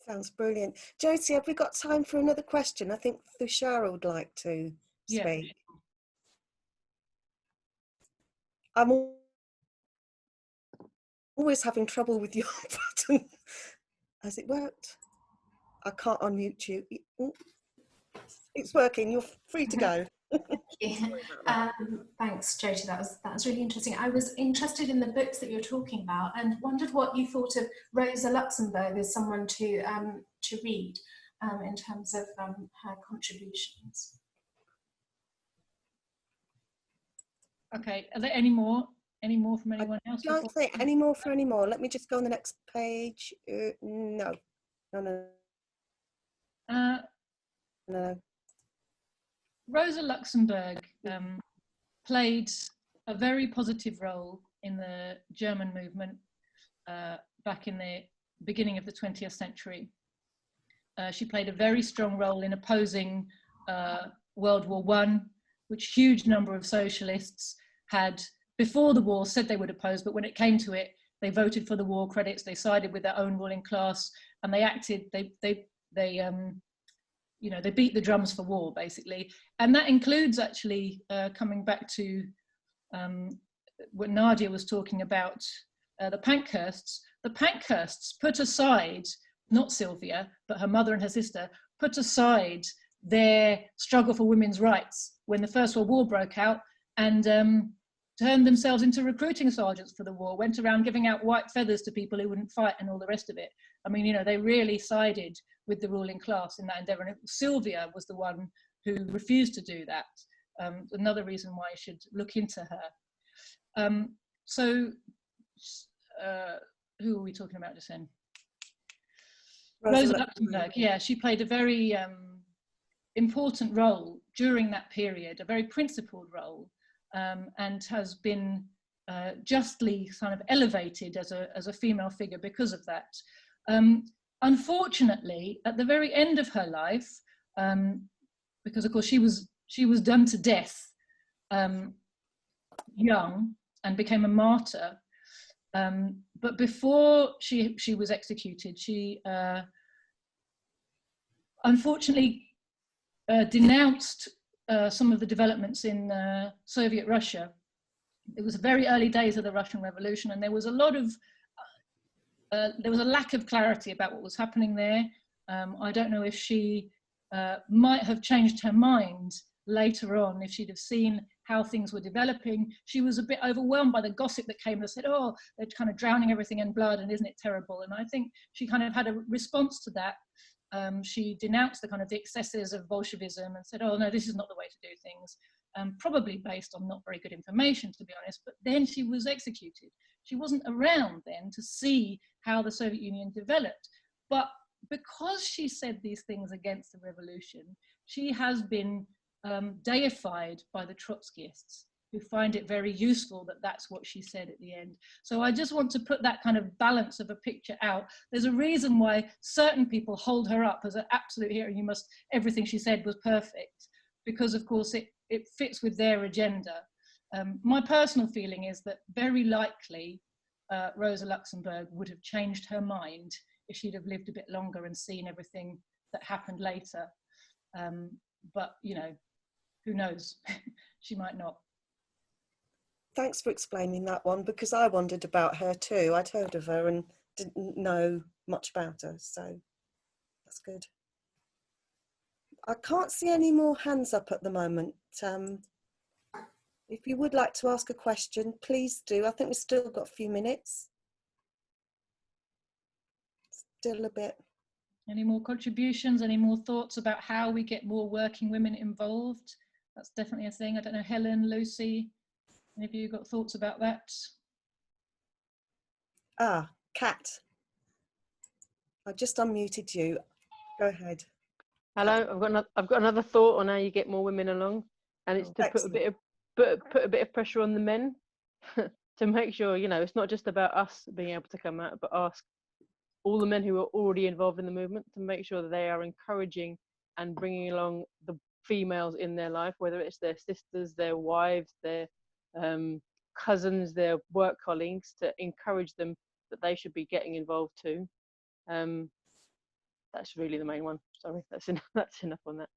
Speaker 2: Sounds brilliant. Joti, have we got time for another question? I think Thushara would like to speak.
Speaker 3: Yeah.
Speaker 2: I'm always having trouble with your button. Has it worked? I can't unmute you. It's working. You're free to go.
Speaker 1: Thanks, Joti. That was really interesting. I was interested in the books that you're talking about, and wondered what you thought of Rosa Luxemburg as someone to read in terms of her contributions.
Speaker 3: Okay, are there any more? Any more from anyone else?
Speaker 2: I don't think any more for any more. Let me just go on the next page. No. No.
Speaker 3: Rosa Luxemburg played a very positive role in the German movement back in the beginning of the 20th century. She played a very strong role in opposing World War I, which huge number of socialists had before the war said they would oppose, but when it came to it, they voted for the war credits, they sided with their own ruling class, and they acted, they beat the drums for war, basically. And that includes actually coming back to what Nadia was talking about, the Pankhursts. The Pankhursts put aside, not Sylvia, but her mother and her sister, put aside their struggle for women's rights when the First World War broke out, and turned themselves into recruiting sergeants for the war, went around giving out white feathers to people who wouldn't fight and all the rest of it. I mean, you know, they really sided with the ruling class in that endeavour. And Sylvia was the one who refused to do that. Another reason why I should look into her. Who are we talking about just then? Rosa Luxemburg, yeah, she played a very important role during that period, a very principled role, and has been justly kind of elevated as a female figure because of that. Unfortunately, at the very end of her life, because of course she was done to death young and became a martyr, but before she was executed, she unfortunately denounced some of the developments in Soviet Russia. It was the very early days of the Russian Revolution, and there was a lot of there was a lack of clarity about what was happening there. I don't know if she might have changed her mind later on if she'd have seen how things were developing. She was a bit overwhelmed by the gossip that came that said, oh, they're kind of drowning everything in blood and isn't it terrible? And I think she kind of had a response to that. She denounced the kind of the excesses of Bolshevism and said, oh no, this is not the way to do things. Probably based on not very good information, to be honest, but then she was executed. She wasn't around then to see how the Soviet Union developed. But because she said these things against the revolution, she has been deified by the Trotskyists, who find it very useful that that's what she said at the end. So I just want to put that kind of balance of a picture out. There's a reason why certain people hold her up as an absolute hero. Everything she said was perfect, because of course it fits with their agenda. My personal feeling is that very likely Rosa Luxemburg would have changed her mind if she'd have lived a bit longer and seen everything that happened later. But, you know, who knows? She might not.
Speaker 2: Thanks for explaining that one, because I wondered about her too. I'd heard of her and didn't know much about her, so that's good. I can't see any more hands up at the moment. If you would like to ask a question, please do. I think we've still got a few minutes. Still a bit.
Speaker 3: Any more contributions? Any more thoughts about how we get more working women involved? That's definitely a thing. I don't know, Helen, Lucy, any of you got thoughts about that?
Speaker 2: Kat. I just unmuted you. Go ahead.
Speaker 9: Hello, I've got another thought on how you get more women along, and it's to put a bit of pressure on the men to make sure, you know, it's not just about us being able to come out, but ask all the men who are already involved in the movement to make sure that they are encouraging and bringing along the females in their life, whether it's their sisters, their wives, their cousins, their work colleagues, to encourage them that they should be getting involved too. That's really the main one. Sorry, that's enough on that.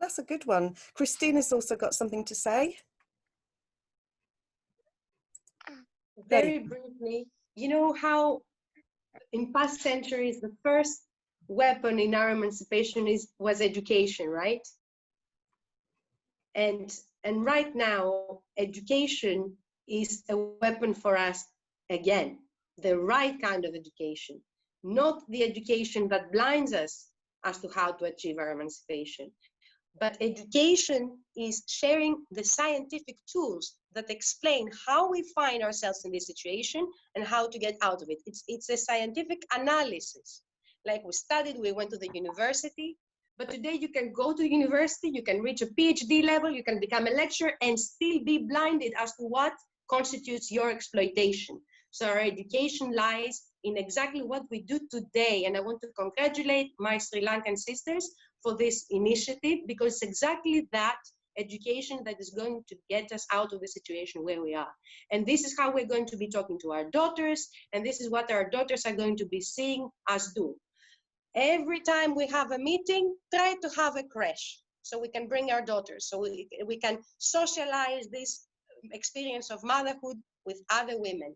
Speaker 2: That's a good one. Christina's also got something to say.
Speaker 8: Very briefly, you know how in past centuries the first weapon in our emancipation was education, right? And right now, education is a weapon for us again, the right kind of education, not the education that blinds us as to how to achieve our emancipation. But education is sharing the scientific tools that explain how we find ourselves in this situation and how to get out of it. It's a scientific analysis. Like we studied, we went to the university, but today you can go to the university, you can reach a PhD level, you can become a lecturer and still be blinded as to what constitutes your exploitation. So our education lies in exactly what we do today. And I want to congratulate my Sri Lankan sisters for this initiative, because it's exactly that education that is going to get us out of the situation where we are. And this is how we're going to be talking to our daughters, and this is what our daughters are going to be seeing us do. Every time we have a meeting, try to have a crash so we can bring our daughters, so we can socialize this experience of motherhood with other women.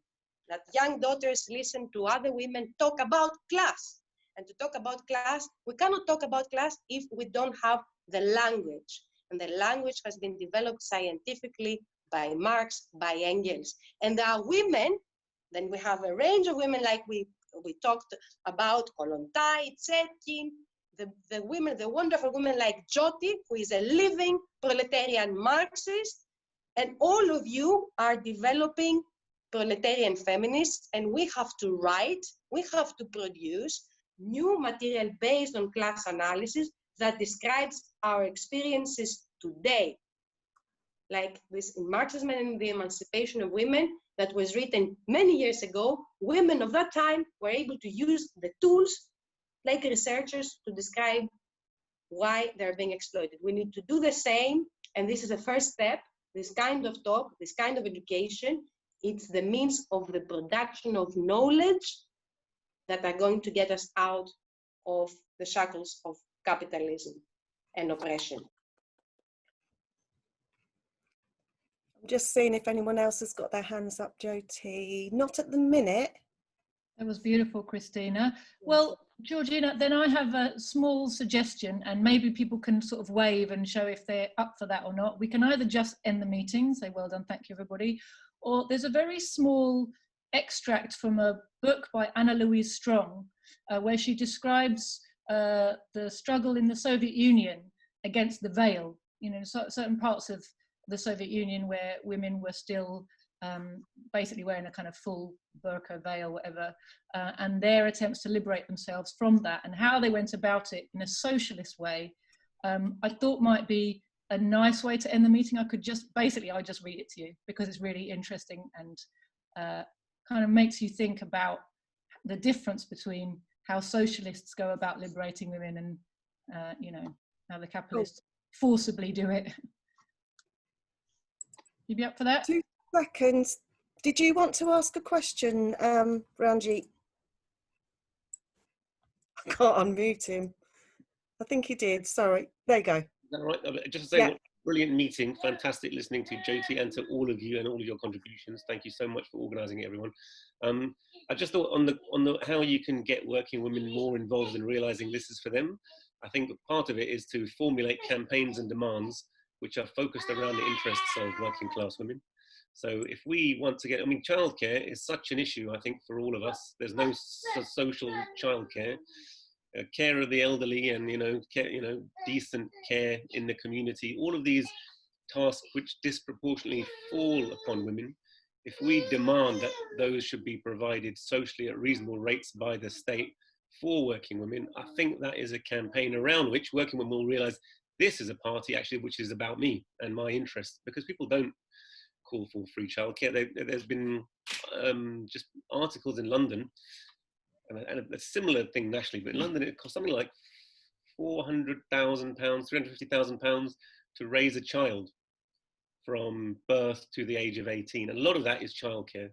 Speaker 8: That young daughters listen to other women talk about class. And to talk about class, we cannot talk about class if we don't have the language. And the language has been developed scientifically by Marx, by Engels. And there are women, then we have a range of women like we talked about, Kolontai, Tsetkin, the women, the wonderful women like Joti, who is a living proletarian Marxist. And all of you are developing proletarian feminists, and we have to write, we have to produce new material based on class analysis that describes our experiences today. Like this in Marxism and the Emancipation of Women that was written many years ago, women of that time were able to use the tools like researchers to describe why they're being exploited. We need to do the same, and this is the first step. This kind of talk, this kind of education, it's the means of the production of knowledge that are going to get us out of the shackles of capitalism and oppression.
Speaker 2: I'm just seeing if anyone else has got their hands up, Joti. Not at the minute.
Speaker 3: That was beautiful, Christina. Well, Georgina, then I have a small suggestion, and maybe people can sort of wave and show if they're up for that or not. We can either just end the meeting, say well done, thank you everybody, or there's a very small extract from a book by Anna Louise Strong, where she describes the struggle in the Soviet Union against the veil. You know, certain parts of the Soviet Union where women were still basically wearing a kind of full burqa, veil, whatever, and their attempts to liberate themselves from that, and how they went about it in a socialist way, I thought might be a nice way to end the meeting. I could just, basically, I'll just read it to you because it's really interesting and kind of makes you think about the difference between how socialists go about liberating women and, you know, how the capitalists forcibly do it. You be up for that?
Speaker 2: 2 seconds. Did you want to ask a question, Ranjit? I can't unmute him. I think he did. Sorry. There you go.
Speaker 11: All right. Just to say, what brilliant meeting. Fantastic listening to Joti and to all of you and all of your contributions. Thank you so much for organising it, everyone. I just thought on the how you can get working women more involved in realising this is for them. I think part of it is to formulate campaigns and demands which are focused around the interests of working class women. So if we want to get, I mean, childcare is such an issue, I think, for all of us. There's no social childcare. Care of the elderly and, decent care in the community, all of these tasks which disproportionately fall upon women. If we demand that those should be provided socially at reasonable rates by the state for working women, I think that is a campaign around which working women will realise this is a party actually which is about me and my interests, because people don't call for free childcare. There's been just articles in London, and a similar thing nationally, but in London it costs something like £400,000, £350,000 to raise a child from birth to the age of 18. And a lot of that is childcare.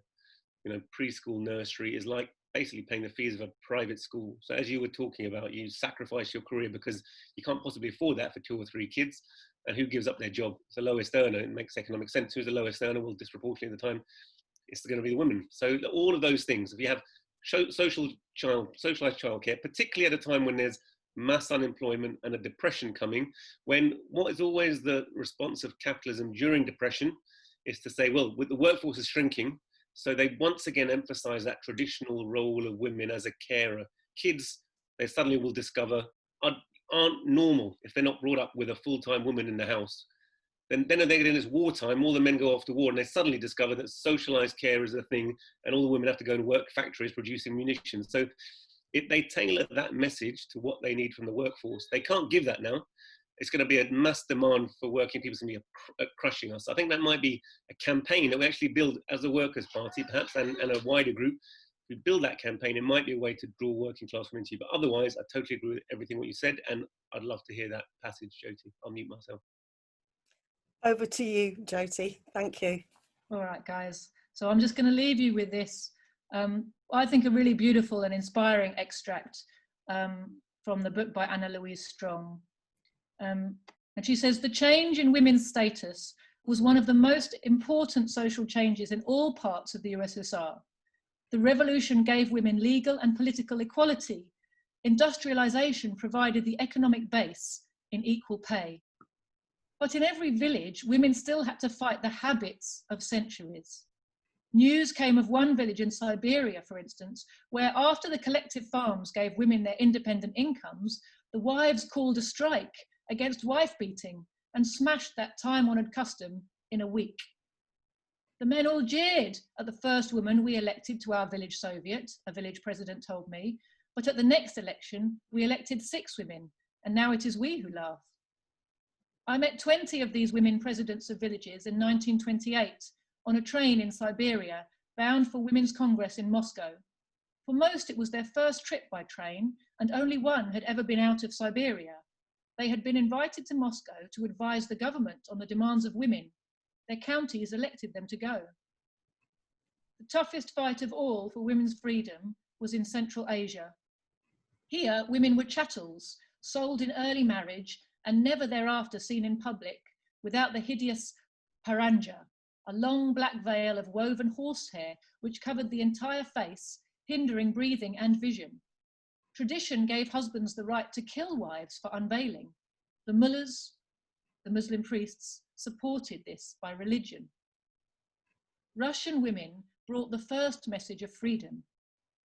Speaker 11: Preschool, nursery is like basically paying the fees of a private school. So as you were talking about, you sacrifice your career because you can't possibly afford that for 2 or 3 kids. And who gives up their job? It's the lowest earner. It makes economic sense. Who's the lowest earner? Well, disproportionately at the time, it's going to be the women. So all of those things, if you have socialised childcare, particularly at a time when there's mass unemployment and a depression coming, when what is always the response of capitalism during depression is to say, well, with the workforce is shrinking, so they once again emphasize that traditional role of women as a carer. Kids, they suddenly will discover, aren't normal if they're not brought up with a full-time woman in the house. then they're in this wartime, all the men go off to war, and they suddenly discover that socialized care is a thing, and all the women have to go and work factories producing munitions. So they tailor that message to what they need from the workforce. They can't give that now. It's going to be a mass demand for working people. It's going to be crushing us. I think that might be a campaign that we actually build as a Workers' Party, perhaps, and a wider group. If we build that campaign, it might be a way to draw working class women to you. But otherwise, I totally agree with everything what you said, and I'd love to hear that passage, Joti. I'll mute myself.
Speaker 2: Over to you, Joti. Thank you.
Speaker 3: All right, guys. So I'm just going to leave you with this, I think a really beautiful and inspiring extract from the book by Anna Louise Strong. And she says, the change in women's status was one of the most important social changes in all parts of the USSR. The revolution gave women legal and political equality. Industrialization provided the economic base in equal pay. But in every village, women still had to fight the habits of centuries. News came of one village in Siberia, for instance, where after the collective farms gave women their independent incomes, the wives called a strike against wife-beating and smashed that time-honoured custom in a week. The men all jeered at the first woman we elected to our village Soviet, a village president told me, but at the next election, we elected 6 women, and now it is we who laugh. I met 20 of these women presidents of villages in 1928 on a train in Siberia, bound for Women's Congress in Moscow. For most, it was their first trip by train, and only one had ever been out of Siberia. They had been invited to Moscow to advise the government on the demands of women. Their counties elected them to go. The toughest fight of all for women's freedom was in Central Asia. Here, women were chattels, sold in early marriage, and never thereafter seen in public without the hideous paranja, a long black veil of woven horsehair which covered the entire face, hindering breathing and vision. Tradition gave husbands the right to kill wives for unveiling. The mullahs, the Muslim priests, supported this by religion. Russian women brought the first message of freedom.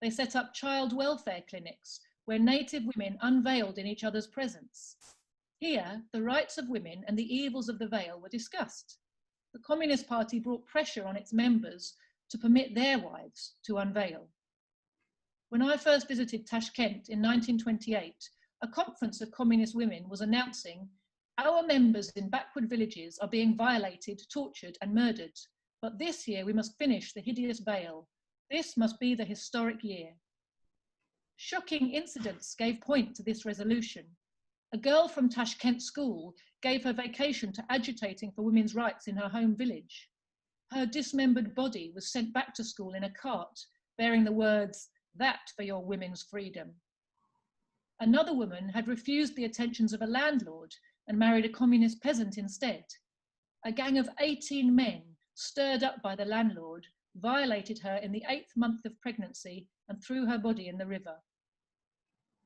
Speaker 3: They set up child welfare clinics where native women unveiled in each other's presence. Here, the rights of women and the evils of the veil were discussed. The Communist Party brought pressure on its members to permit their wives to unveil. When I first visited Tashkent in 1928, a conference of communist women was announcing, our members in backward villages are being violated, tortured and murdered, but this year we must finish the hideous veil. This must be the historic year. Shocking incidents gave point to this resolution. A girl from Tashkent school gave her vacation to agitating for women's rights in her home village. Her dismembered body was sent back to school in a cart, bearing the words, "That for your women's freedom." Another woman had refused the attentions of a landlord and married a communist peasant instead. A gang of 18 men, stirred up by the landlord, violated her in the 8th month of pregnancy and threw her body in the river.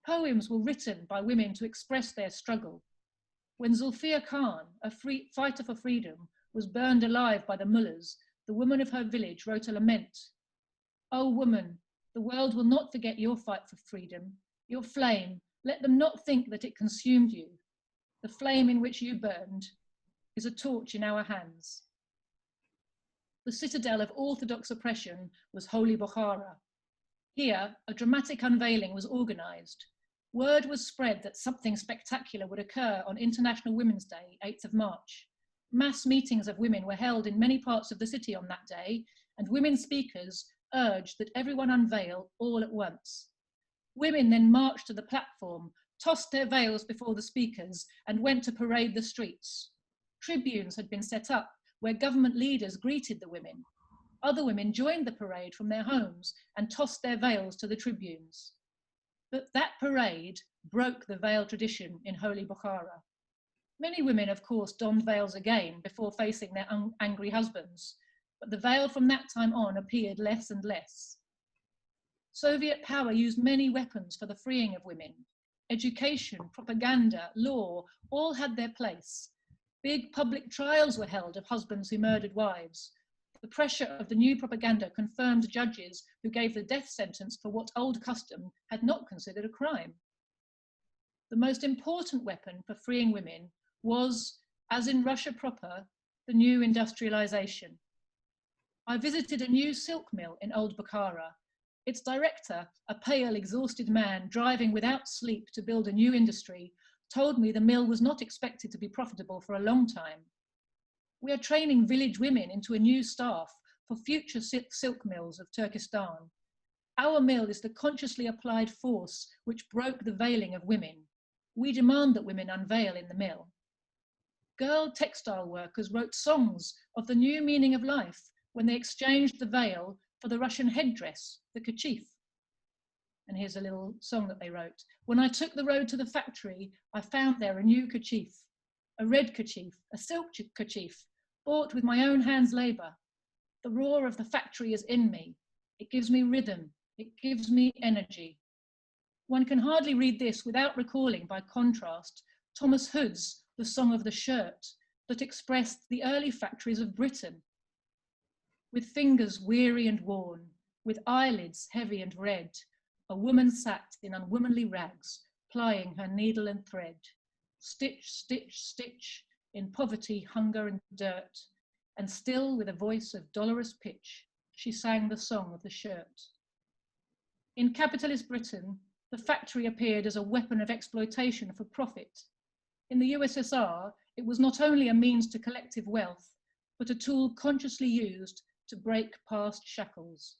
Speaker 3: Poems were written by women to express their struggle. When Zulfiya Khan, a fighter for freedom, was burned alive by the mullahs, the woman of her village wrote a lament. "O woman, the world will not forget your fight for freedom. Your flame, let them not think that it consumed you. The flame in which you burned is a torch in our hands." The citadel of orthodox oppression was Holy Bukhara. Here, a dramatic unveiling was organised. Word was spread that something spectacular would occur on International Women's Day, 8th of March. Mass meetings of women were held in many parts of the city on that day, and women speakers urged that everyone unveil all at once. Women then marched to the platform, tossed their veils before the speakers, and went to parade the streets. Tribunes had been set up where government leaders greeted the women. Other women joined the parade from their homes and tossed their veils to the tribunes. But that parade broke the veil tradition in Holy Bukhara. Many women, of course, donned veils again before facing their angry husbands, but the veil from that time on appeared less and less. Soviet power used many weapons for the freeing of women. Education, propaganda, law, all had their place. Big public trials were held of husbands who murdered wives. The pressure of the new propaganda confirmed judges who gave the death sentence for what old custom had not considered a crime. The most important weapon for freeing women was as in Russia proper, the new industrialization. I visited a new silk mill in Old Bukhara. Its director, a pale, exhausted man driving without sleep to build a new industry, told me the mill was not expected to be profitable for a long time. We are training village women into a new staff for future silk mills of Turkestan. Our mill is the consciously applied force which broke the veiling of women. We demand that women unveil in the mill. Girl textile workers wrote songs of the new meaning of life when they exchanged the veil for the Russian headdress, the kerchief. And here's a little song that they wrote. When I took the road to the factory, I found there a new kerchief, a red kerchief, a silk kerchief, bought with my own hands' labour. The roar of the factory is in me. It gives me rhythm. It gives me energy. One can hardly read this without recalling, by contrast, Thomas Hood's The Song of the Shirt, that expressed the early factories of Britain. With fingers weary and worn, with eyelids heavy and red, a woman sat in unwomanly rags, plying her needle and thread. Stitch, stitch, stitch, in poverty, hunger and dirt, and still with a voice of dolorous pitch, she sang the song of the shirt. In capitalist Britain, the factory appeared as a weapon of exploitation for profit. In the USSR, it was not only a means to collective wealth, but a tool consciously used to break past shackles.